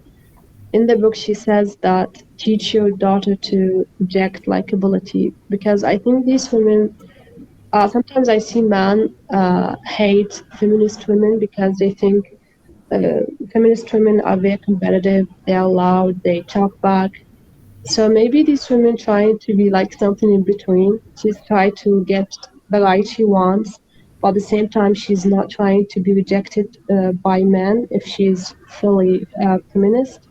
In the book, she says that teach your daughter to reject likability because I think these women. Sometimes I see men hate feminist women because they think feminist women are very competitive. They are loud. They talk back. So maybe these women trying to be like something in between. She's trying to get the light she wants, but at the same time, she's not trying to be rejected by men if she's fully feminist.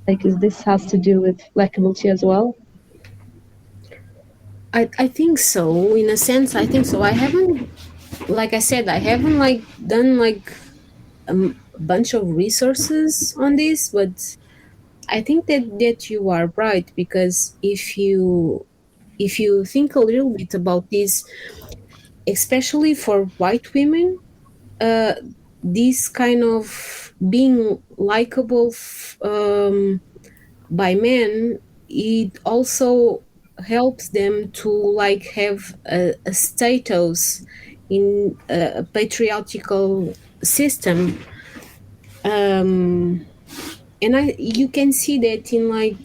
Like, is this has to do with likability as well? I think so. In a sense, I think so. I haven't, like I said, I haven't like done like a bunch of resources on this, but I think that you are right, because if you think a little bit about this, especially for white women, uh, this kind of being likable by men, it also helps them to like have a status in a patriarchal system. um, and you can see that in like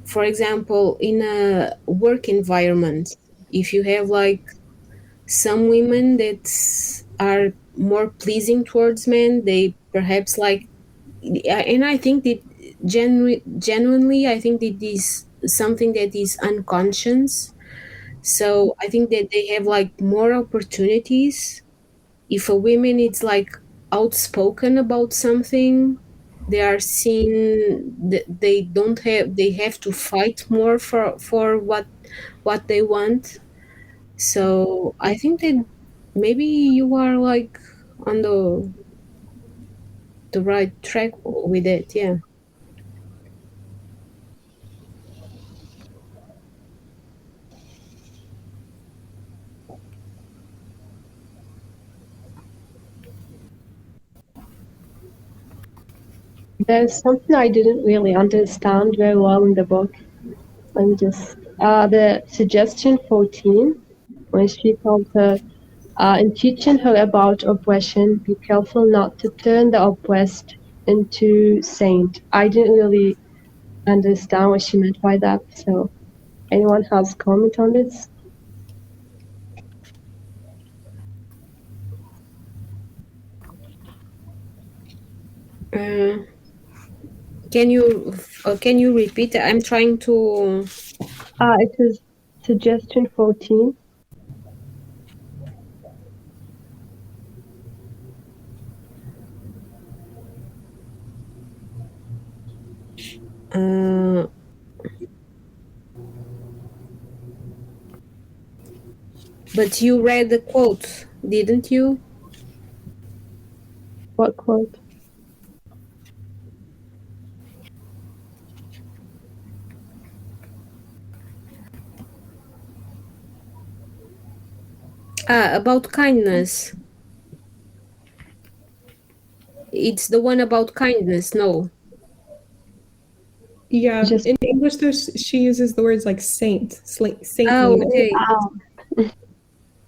for example, in a work environment, if you have like some women that are more pleasing towards men, they perhaps like, and I think that genuinely, I think that is something that is unconscious. So I think that they have like more opportunities. If a woman is like outspoken about something, they are seen that they have to fight more for what they want. So I think that maybe you are like on the right track with it. Yeah. There's something I didn't really understand very well in the book. Let me just the suggestion 14, when she told her in teaching her about oppression, be careful not to turn the oppressed into saint. I didn't really understand what she meant by that. So, anyone has comment on this? Can you repeat? I'm trying to. It is suggestion 14. But you read the quote, didn't you? What quote? About kindness. It's the one about kindness, no? Yeah, Just in English, she uses the words like saintliness. Okay. yeah,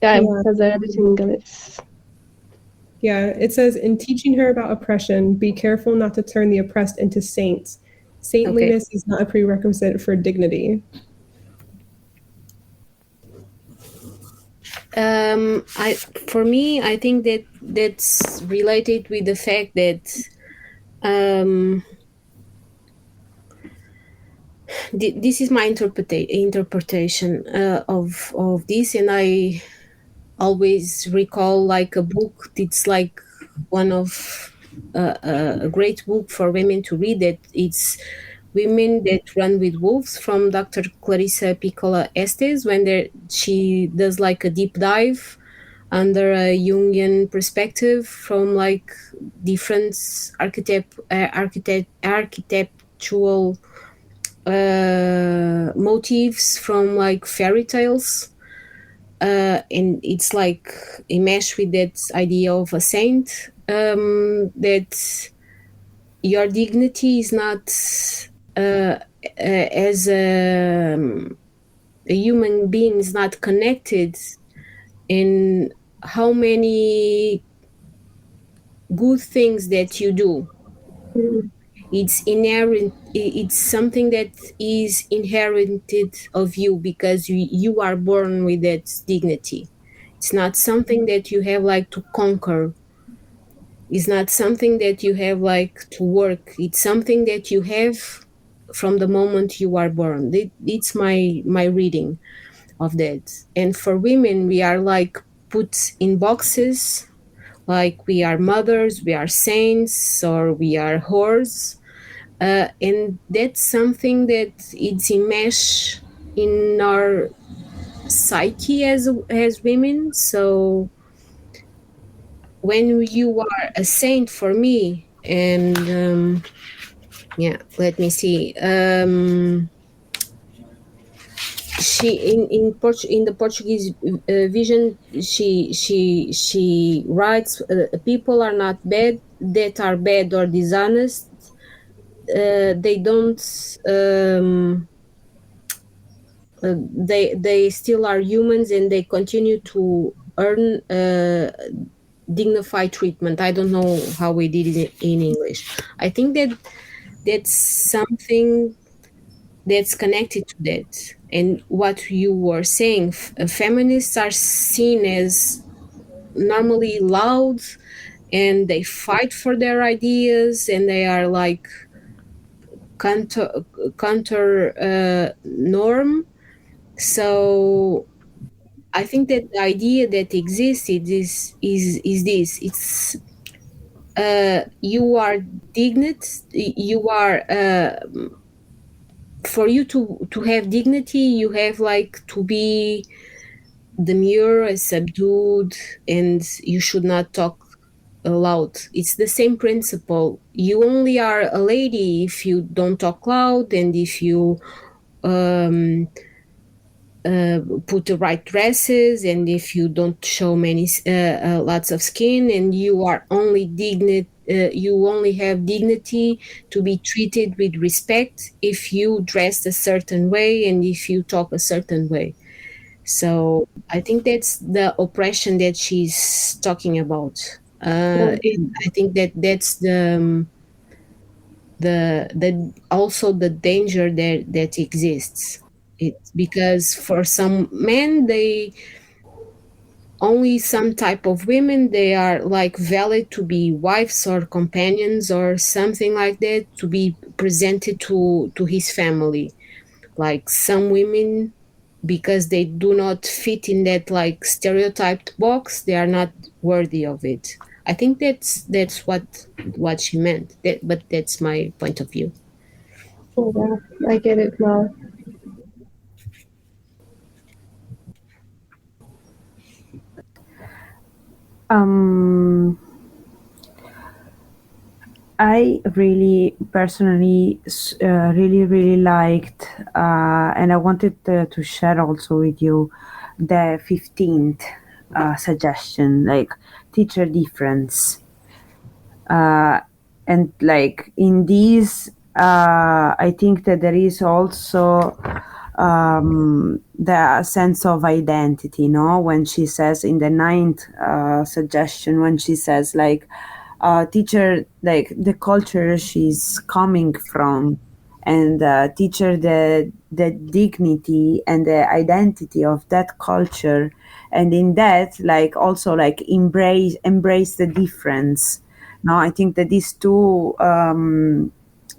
Yeah. because I read it in English. Yeah, it says, in teaching her about oppression, be careful not to turn the oppressed into saints. Saintliness is not a prerequisite for dignity. For me, I think that's related with the fact that this is my interpretation of this, and I always recall like a book. It's like one of a great book for women to read. That it's Women That Run with Wolves from Dr. Clarissa Piccola Estes, when she does like a deep dive under a Jungian perspective from like different architectural motifs from like fairy tales. And it's like enmeshed with that idea of a saint, that your dignity is not as a human being is not connected in how many good things that you do. It's inherent. It's something that is inherited of you because you are born with that dignity. It's not something that you have like to conquer. It's not something that you have like to work. It's something that you have from the moment you are born. It's my reading of that. And for women, we are like put in boxes, like we are mothers, we are saints, or we are whores. And that's something that it's enmeshed in our psyche as women. So when you are a saint for me, and let me see. She in the Portuguese vision, she writes, people are not bad, that are bad or dishonest. They don't. They still are humans, and they continue to earn dignified treatment. I don't know how we did it in English. I think that that's something that's connected to that. And what you were saying, feminists are seen as normally loud, and they fight for their ideas, and they are like counter norm. So I think that the idea that exists is this. It's you are dignity. You are for you to have dignity. You have like to be demure, subdued, and you should not talk loud. It's the same principle. You only are a lady if you don't talk loud, and if you put the right dresses, and if you don't show many lots of skin, and you are only you only have dignity to be treated with respect if you dress a certain way and if you talk a certain way. So I think that's the oppression that she's talking about. And I think that that's the also the danger that exists. It's because for some men, they only some type of women, they are like valid to be wives or companions or something like that, to be presented to his family. Like some women, because they do not fit in that like stereotyped box, they are not worthy of it. I think that's what she meant. But that's my point of view. Oh, yeah, I get it now. I really personally really liked, and I wanted to share also with you the 15th suggestion, like teacher difference. And like in these, I think that there is also the sense of identity, no? When she says in the ninth suggestion, when she says like, teacher, like the culture she's coming from, and teacher the dignity and the identity of that culture, and in that like also like embrace the difference. Now I think that these two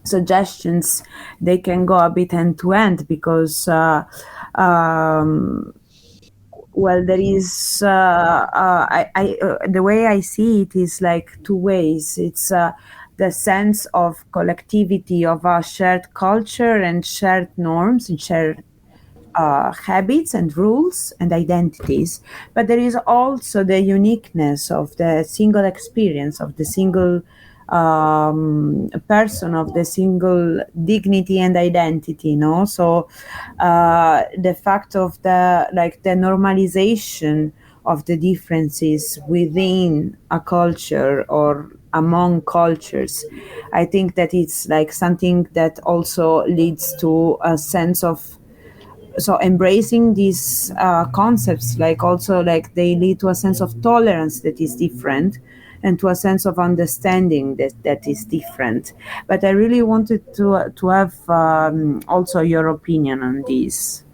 suggestions, they can go a bit end to end, because um, well, there is the way I see it is like two ways. It's the sense of collectivity of our shared culture and shared norms and shared habits and rules and identities, but there is also the uniqueness of the single experience of the single person, of the single dignity and identity, no? So the fact of the like the normalization of the differences within a culture or among cultures, I think that it's like something that also leads to a sense of, so embracing these concepts, like also like they lead to a sense of tolerance that is different, and to a sense of understanding that is different. But I really wanted to have also your opinion on this.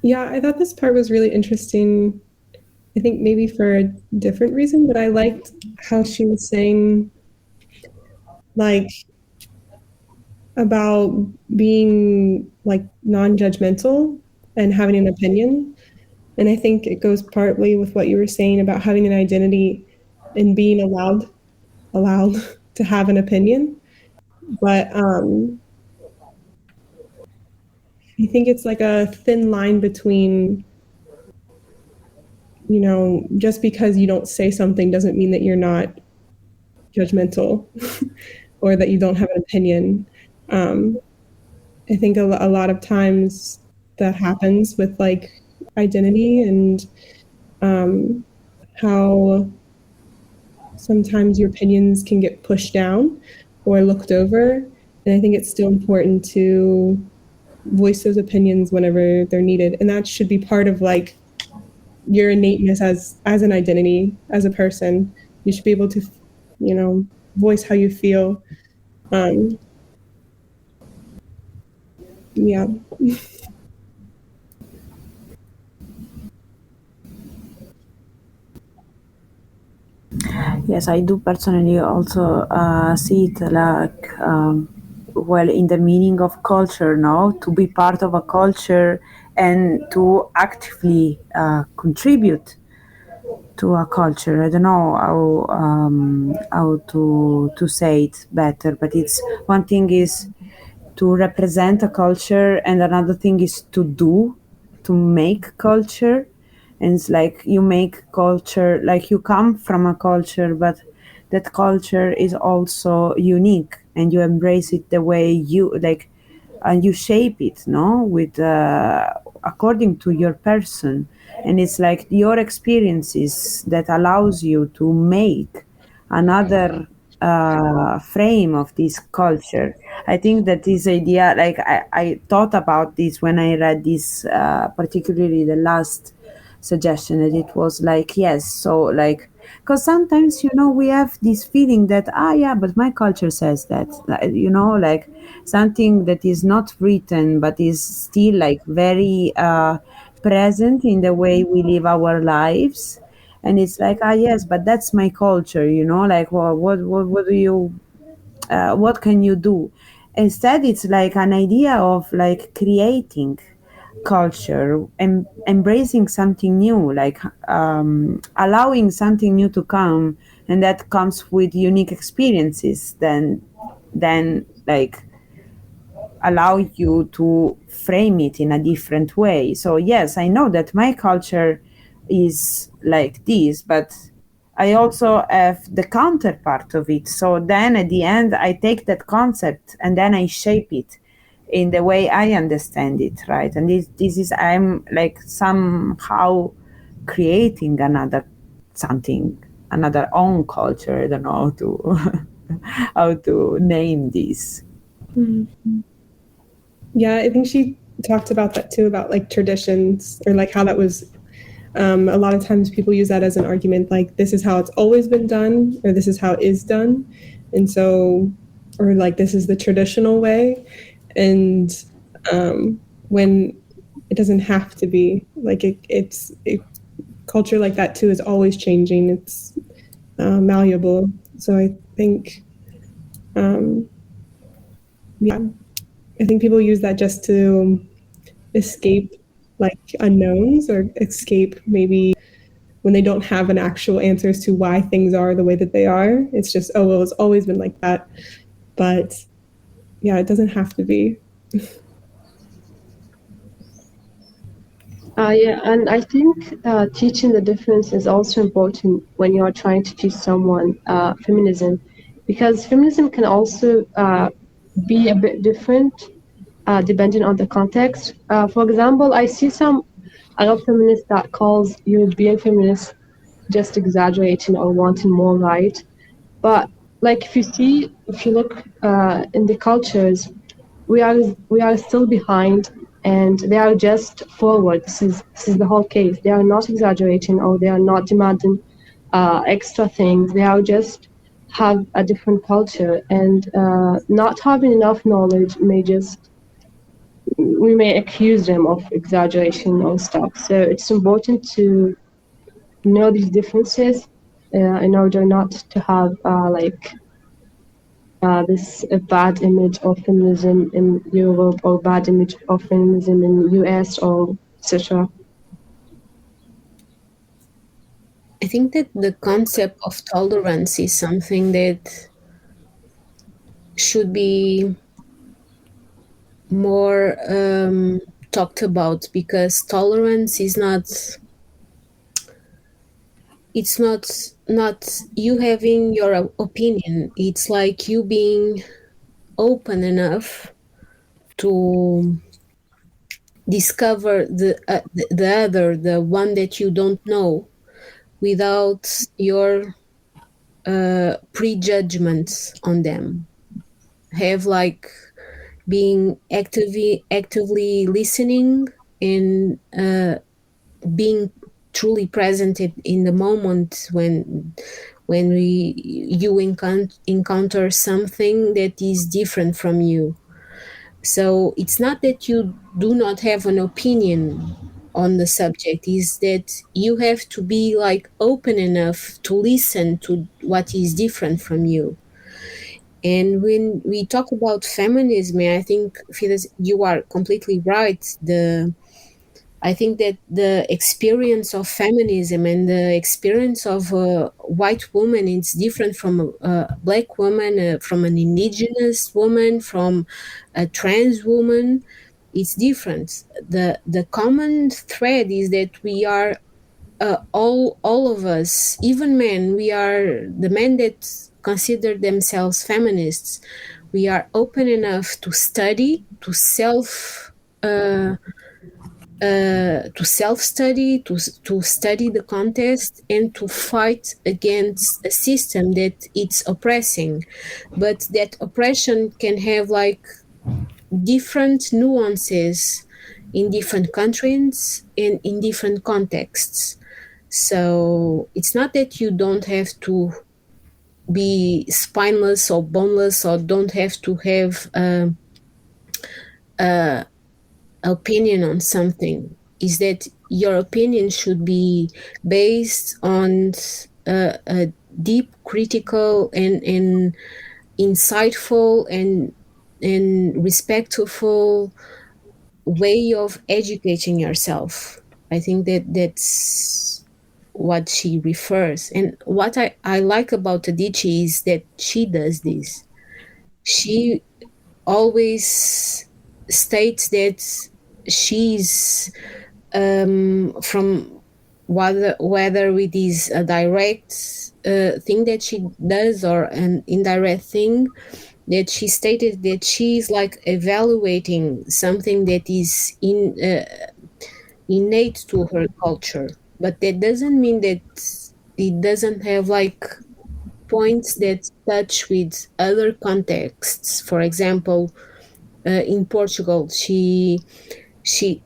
Yeah, I thought this part was really interesting. I think maybe for a different reason, but I liked how she was saying, like, about being like non-judgmental and having an opinion. And I think it goes partly with what you were saying about having an identity and being allowed to have an opinion. But I think it's like a thin line between, just because you don't say something doesn't mean that you're not judgmental or that you don't have an opinion. I think a lot of times that happens with like identity, and how sometimes your opinions can get pushed down or looked over. And I think it's still important to voice those opinions whenever they're needed. And that should be part of like your innateness as an identity, as a person. You should be able to, voice how you feel. Yeah. Yes, I do personally also see it like, well, in the meaning of culture, no? To be part of a culture and to actively contribute to a culture. I don't know how to say it better, but it's one thing is to represent a culture, and another thing is to make culture. And it's like you make culture, like you come from a culture, but that culture is also unique, and you embrace it the way you like, and you shape it, no, with according to your person, and it's like your experiences that allows you to make another frame of this culture. I think that this idea, like I thought about this when I read this, particularly the last suggestion, that it was like, yes, so like, because sometimes, we have this feeling that, yeah, but my culture says that, like something that is not written but is still like very present in the way we live our lives. And it's like, yes, but that's my culture, like, well, what do you, what can you do? Instead, it's like an idea of like creating culture and embracing something new, like allowing something new to come, and that comes with unique experiences, then like allow you to frame it in a different way. So yes, I know that my culture is like this, but I also have the counterpart of it. So then at the end, I take that concept and then I shape it in the way I understand it, right? And this is, I'm like somehow creating another own culture. I don't know how to how to name this. Yeah, I think she talked about that too, about like traditions, or like how that was, a lot of times people use that as an argument, like this is how it's always been done, or this is how it is done. And so, or like this is the traditional way. And when it doesn't have to be, like culture like that too is always changing. It's malleable. So I think, yeah, I think people use that just to escape like unknowns, or escape maybe when they don't have an actual answers to why things are the way that they are. It's just, oh, well, it's always been like that. But yeah, it doesn't have to be. Yeah, and I think teaching the difference is also important when you are trying to teach someone feminism, because feminism can also be a bit different depending on the context. For example, I see some Arab feminists that calls European feminists just exaggerating or wanting more right. But like if you look in the cultures, we are still behind, and they are just forward. This is the whole case. They are not exaggerating, or they are not demanding extra things. They are just have a different culture, and not having enough knowledge may just, we may accuse them of exaggeration or stuff. So it's important to know these differences in order not to have this bad image of feminism in Europe, or bad image of feminism in US, or etc. I think that the concept of tolerance is something that should be more talked about, because tolerance is not you having your opinion. It's like you being open enough to discover the other, the one that you don't know, without your prejudgments on them. Have like being actively listening, and being truly present in the moment when you encounter something that is different from you. So it's not that you do not have an opinion on the subject, is that you have to be like open enough to listen to what is different from you. And when we talk about feminism, I think, Fides, you are completely right. I think that the experience of feminism and the experience of a white woman is different from a black woman, from an indigenous woman, from a trans woman. It's different. The common thread is that we are all of us, even men, we are the men that consider themselves feminists. We are open enough to study, to self to self-study, to study the context, and to fight against a system that it's oppressing. But that oppression can have like different nuances in different countries and in different contexts. So it's not that you don't have to be spineless or boneless, or don't have to have opinion on something. Is that your opinion should be based on a deep, critical, and insightful and respectful way of educating yourself. I think that that's what she refers. And what I like about Adichie is that she does this. She always states that she's from whether it is a direct thing that she does or an indirect thing, that she stated that she's like evaluating something that is innate to her culture, but that doesn't mean that it doesn't have like points that touch with other contexts. For example, in Portugal, she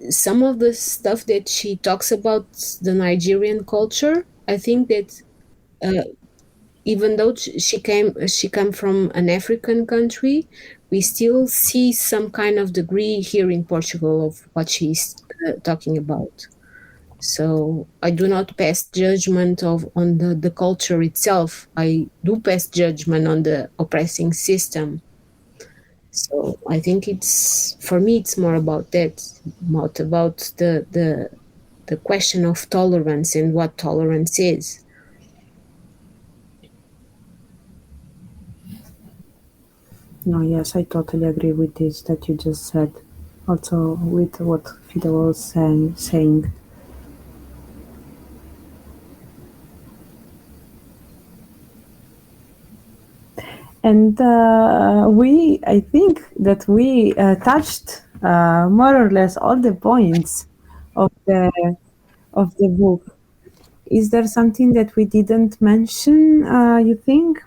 some of the stuff that she talks about the Nigerian culture, I think that even though she come from an African country, we still see some kind of degree here in Portugal of what she's talking about. So I do not pass judgment on the culture itself. I do pass judgment on the oppressing system. So I think it's, for me, it's more about that, not about the question of tolerance and what tolerance is. No, yes, I totally agree with this that you just said. Also with what Fidel was saying. And I think that we touched more or less all the points of the book. Is there something that we didn't mention, you think?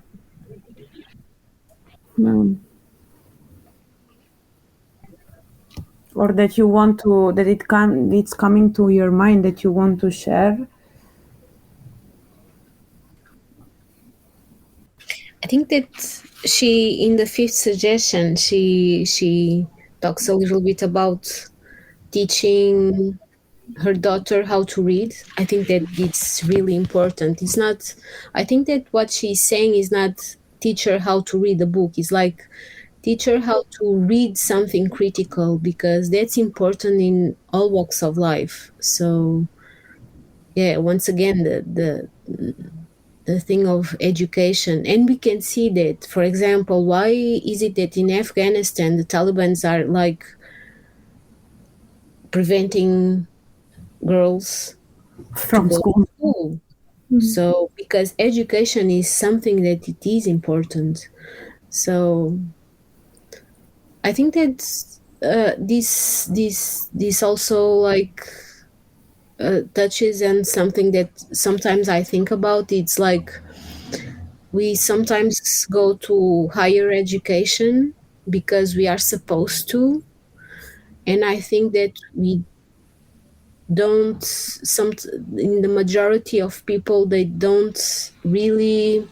Or that you want to, that it's coming to your mind that you want to share? I think that she, in the fifth suggestion, she talks a little bit about teaching her daughter how to read. I think that it's really important. It's not, I think that what she's saying is not teach her how to read a book. It's like teach her how to read something critical, because that's important in all walks of life. So yeah, once again, the thing of education. And we can see that, for example, why is it that in Afghanistan the Taliban are like preventing girls From to go school. to school? So because education is something that it is important. So I think that this also like touches on something that sometimes I think about. It's like we sometimes go to higher education because we are supposed to, and I think that we don't, in the majority of people, they don't really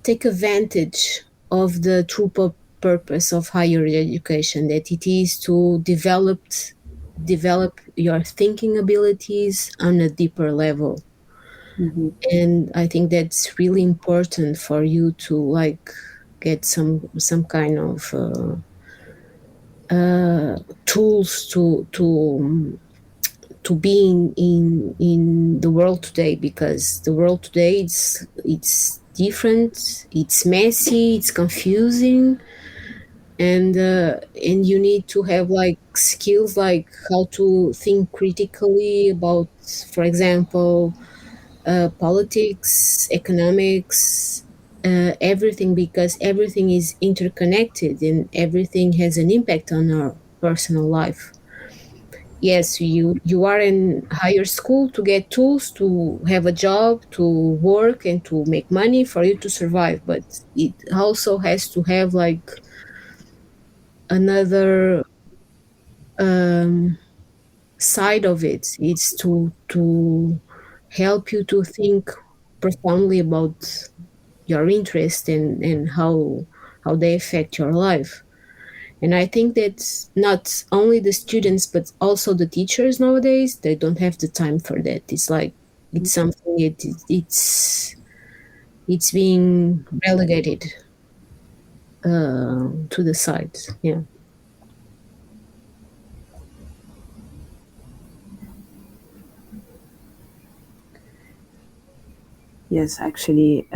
take advantage of the true purpose of higher education, that it is to develop your thinking abilities on a deeper level. And I think that's really important for you to like get some kind of tools to be in the world today, because the world today it's different, it's messy, it's confusing, and you need to have like skills like how to think critically about, for example, politics, economics, everything, because everything is interconnected and everything has an impact on our personal life. yes, you are in higher school to get tools, to have a job, to work, and to make money for you to survive. But it also has to have like another side of it. It's to help you to think profoundly about your interest and how they affect your life. And I think that not only the students but also the teachers nowadays, they don't have the time for that. It's like it's something it's being relegated to the side. Yeah. Yes, actually,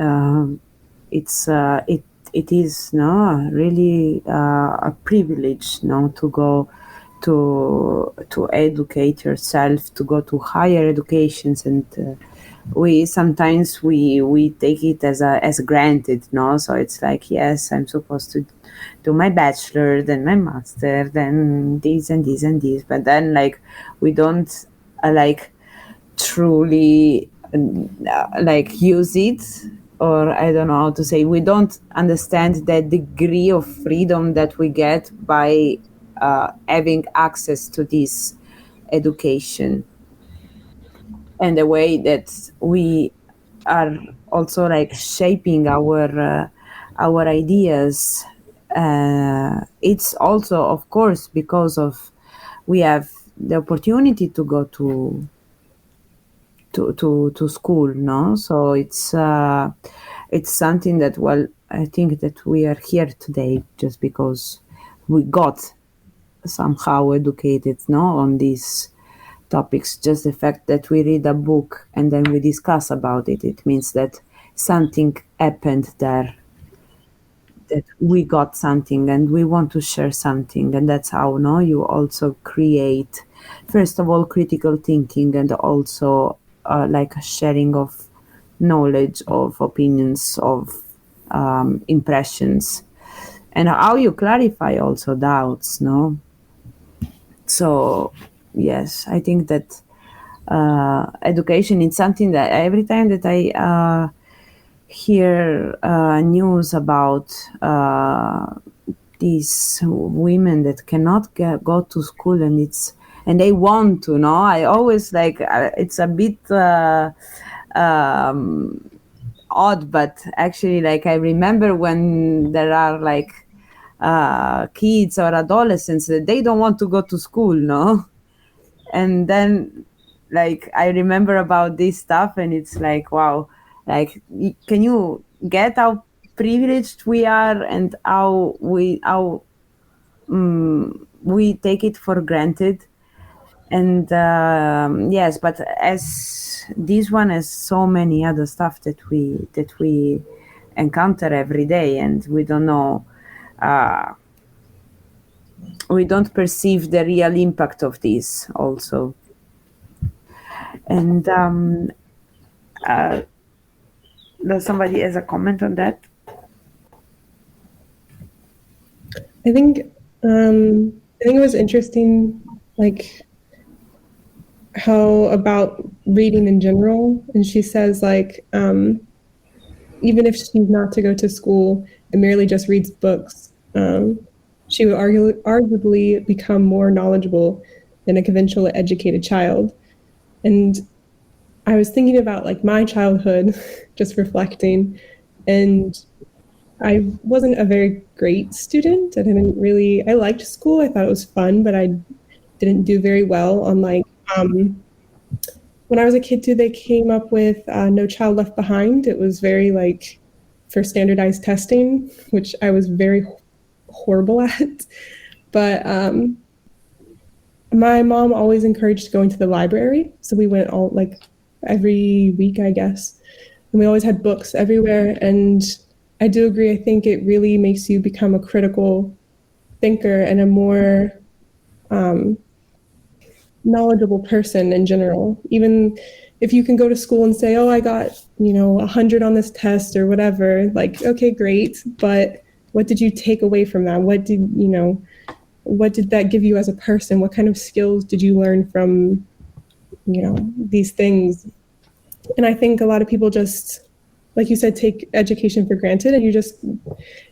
it is no really a privilege no to go to educate yourself, to go to higher educations, and we sometimes we take it as granted, no. So it's like, yes, I'm supposed to do my bachelor, then my master, then this and this and this, but then like we don't like truly like use it, or I don't know how to say, we don't understand the degree of freedom that we get by having access to this education, and the way that we are also like shaping our ideas. It's also, of course, because of we have the opportunity to go to school, no. So it's something that, well, I think that we are here today just because we got somehow educated, no, on these topics. Just the fact that we read a book and then we discuss about it, it means that something happened there, that we got something and we want to share something. And that's how, no, you also create, first of all, critical thinking, and also like a sharing of knowledge, of opinions, of impressions, and how you clarify also doubts, no. So yes, I think that education is something that every time that I hear news about these women that cannot go to school, and they want to, no, I always like it's a bit odd, but actually, like, I remember when there are like kids or adolescents that they don't want to go to school, no. And then like I remember about this stuff, and it's like, wow, like can you get how privileged we are, and how we take it for granted. And yes, but as this one has so many other stuff that we encounter every day, and we don't know, we don't perceive the real impact of this also. And does somebody has a comment on that? I think it was interesting, like how about reading in general, and she says like even if she's not to go to school and merely just reads books, she would arguably become more knowledgeable than a conventionally educated child. And I was thinking about like my childhood, just reflecting, and I wasn't a very great student. I liked school. I thought it was fun, but I didn't do very well on like, when I was a kid too, they came up with No Child Left Behind. It was very like for standardized testing, which I was very horrible at. But my mom always encouraged going to the library. So we went all like every week, I guess. And we always had books everywhere. And I do agree. I think it really makes you become a critical thinker and a more knowledgeable person in general. Even if you can go to school and say, oh, I got, 100 on this test or whatever, like, okay, great. But what did you take away from that? What did, what did that give you as a person? What kind of skills did you learn from, these things? And I think a lot of people just, like you said, take education for granted, and you just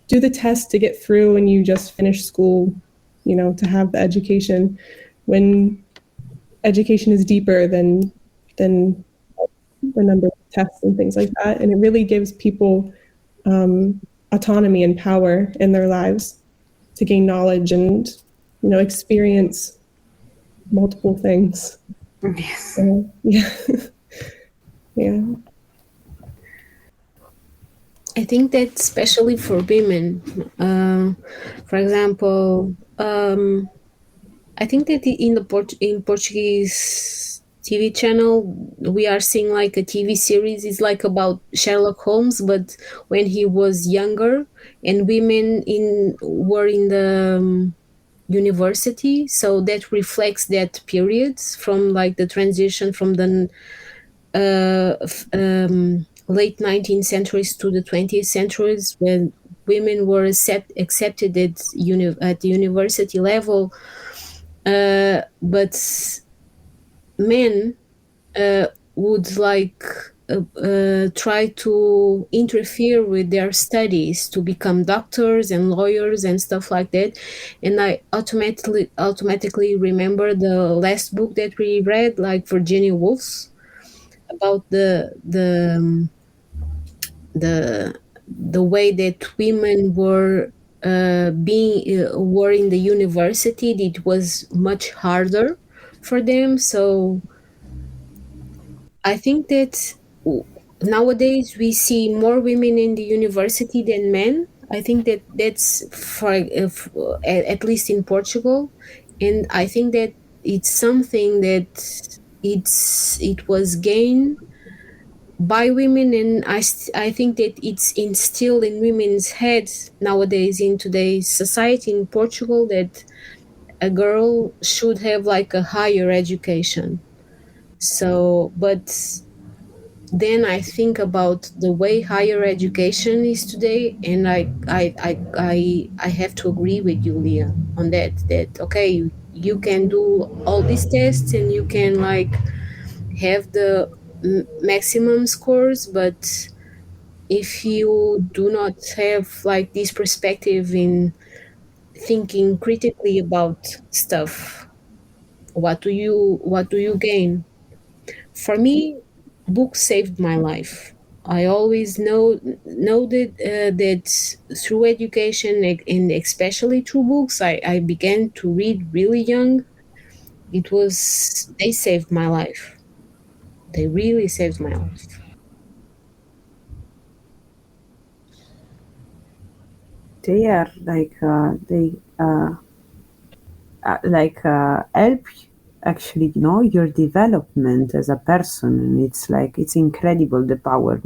do the test to get through, and you just finish school, to have the education, when education is deeper than the number of tests and things like that. And it really gives people autonomy and power in their lives to gain knowledge and, experience multiple things. Yes. So, yeah. Yeah. I think that especially for women, for example, I think that in Portuguese TV channel we are seeing like a TV series. It's like about Sherlock Holmes, but when he was younger, and women were in the university, so that reflects that period from like the transition from the late 19th centuries to the 20th centuries, when women were accepted at the university level, but men would like try to interfere with their studies to become doctors and lawyers and stuff like that. And I automatically remember the last book that we read, like Virginia Woolf's, about the way that women were were in the university. It was much harder for them. So I think that nowadays we see more women in the university than men. I think that that's at least in Portugal, and I think that it's something that it was gained by women, and I think that it's instilled in women's heads nowadays in today's society in Portugal, that a girl should have like a higher education. So, but then I think about the way higher education is today, and I have to agree with you, Leah, on that. That okay, you can do all these tests and you can like have the maximum scores, but if you do not have like this perspective in thinking critically about stuff, what do you gain? For me, books saved my life. I always know that through education and especially through books, I began to read really young. They saved my life. They really saved my life. They are help actually, your development as a person. And it's like, it's incredible, the power,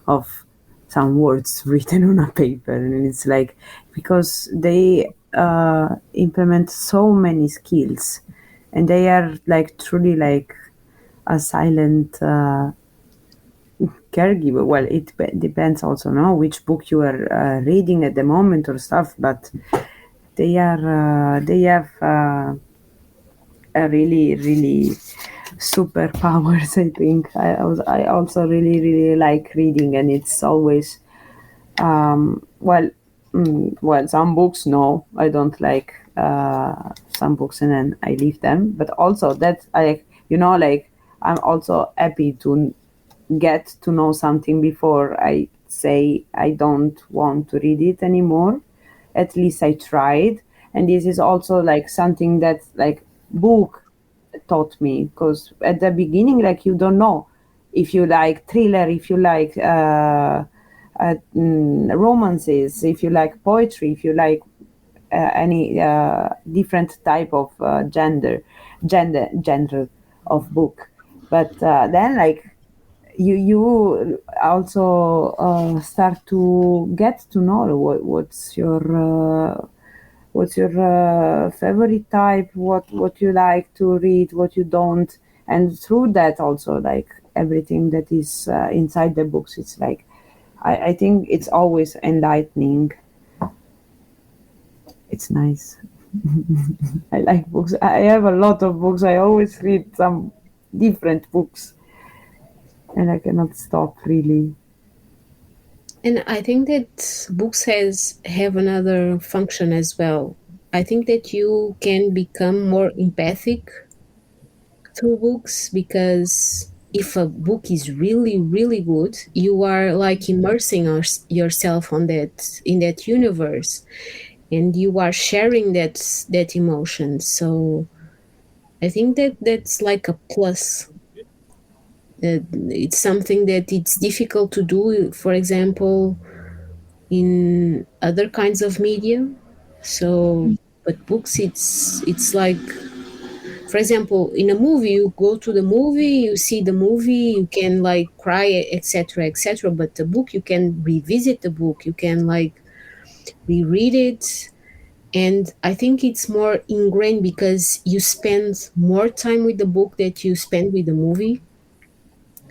of some words written on a paper. And it's like, because they implement so many skills, and they are like truly like a silent caregiver. Well, it depends also, which book you are reading at the moment or stuff, but they have a really superpowers. I think I also really like reading, and it's always well, some books, no, I don't like some books, and then I leave them. But also that like I'm also happy to get to know something before I say I don't want to read it anymore. At least I tried. And this is also like something that like book taught me, because at the beginning, like, you don't know if you like thriller, if you like romances, if you like poetry, if you like any different type of genre of book. But then, like, you also start to get to know what's your favorite type, what you like to read, what you don't. And through that also, like, everything that is inside the books, it's like, I think it's always enlightening. It's nice. I like books. I have a lot of books. I always read some different books, and I cannot stop really. And I think that books have another function as well. I think that you can become more empathic through books, because if a book is really really good, you are like immersing yourself on that, in that universe, and you are sharing that emotion. So I think that that's like a plus. It's something that it's difficult to do, for example, in other kinds of media. So but books, it's like, for example, in a movie, you go to the movie, you see the movie, you can like cry, etc., etc., but the book, you can revisit the book, you can like reread it. And I think it's more ingrained because you spend more time with the book that you spend with the movie.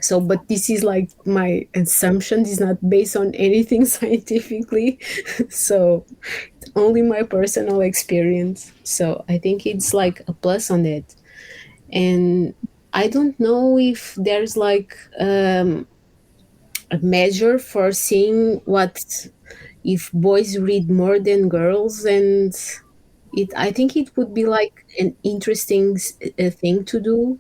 So, but this is like my assumption, is not based on anything scientifically. So only my personal experience. So I think it's like a plus on that. And I don't know if there's like a measure for seeing what, if boys read more than girls. And I think it would be like an interesting thing to do,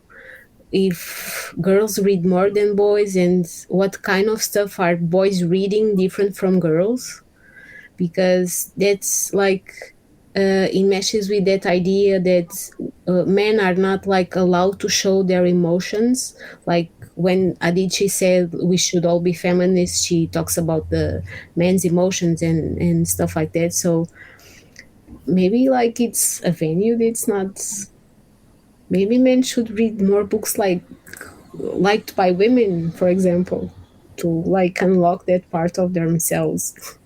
if girls read more than boys, and what kind of stuff are boys reading different from girls, because that's like it meshes with that idea that men are not like allowed to show their emotions. Like when Adichie said we should all be feminists, she talks about the men's emotions and stuff like that. So maybe like it's a venue that's not, maybe men should read more books like liked by women, for example, to like unlock that part of themselves.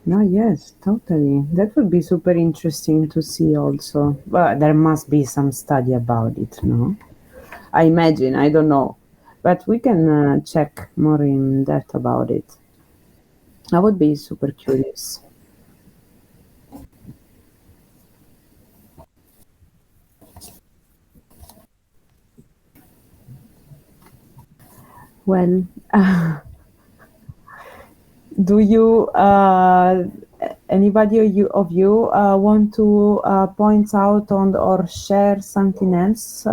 No, yes, totally. That would be super interesting to see also. But there must be some study about it, no? I imagine, I don't know. But we can check more in depth about it. I would be super curious. Well, do you, anybody of you want to point out on or share something else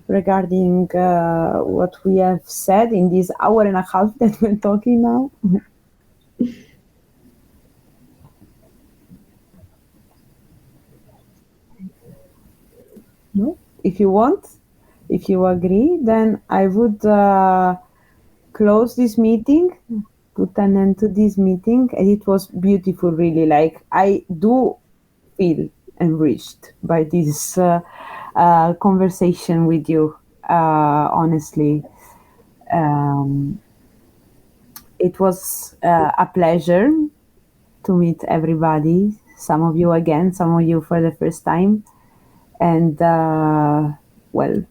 regarding what we have said in this hour and a half that we're talking now? No? If you want, if you agree, then I would close this meeting, put an end to this meeting. And it was beautiful, really. Like, I do feel enriched by this conversation with you, honestly. It was a pleasure to meet everybody, some of you again, some of you for the first time. And well,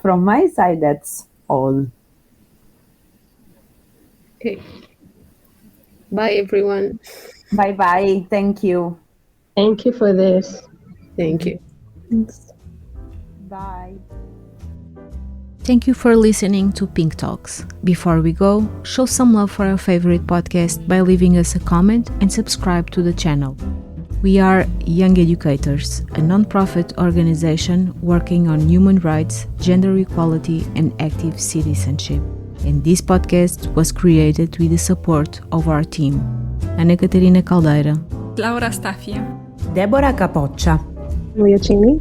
from my side, that's all. Okay. Bye, everyone. Bye bye. Thank you. Thank you for this. Thank you. Thanks. Bye. Thank you for listening to Pink Talks. Before we go, show some love for our favorite podcast by leaving us a comment and subscribe to the channel. We are Young Educators, a non-profit organization working on human rights, gender equality, and active citizenship. And this podcast was created with the support of our team: Ana Catarina Caldeira, Laura Staffia, Deborah Capoccia, Leah Cheney.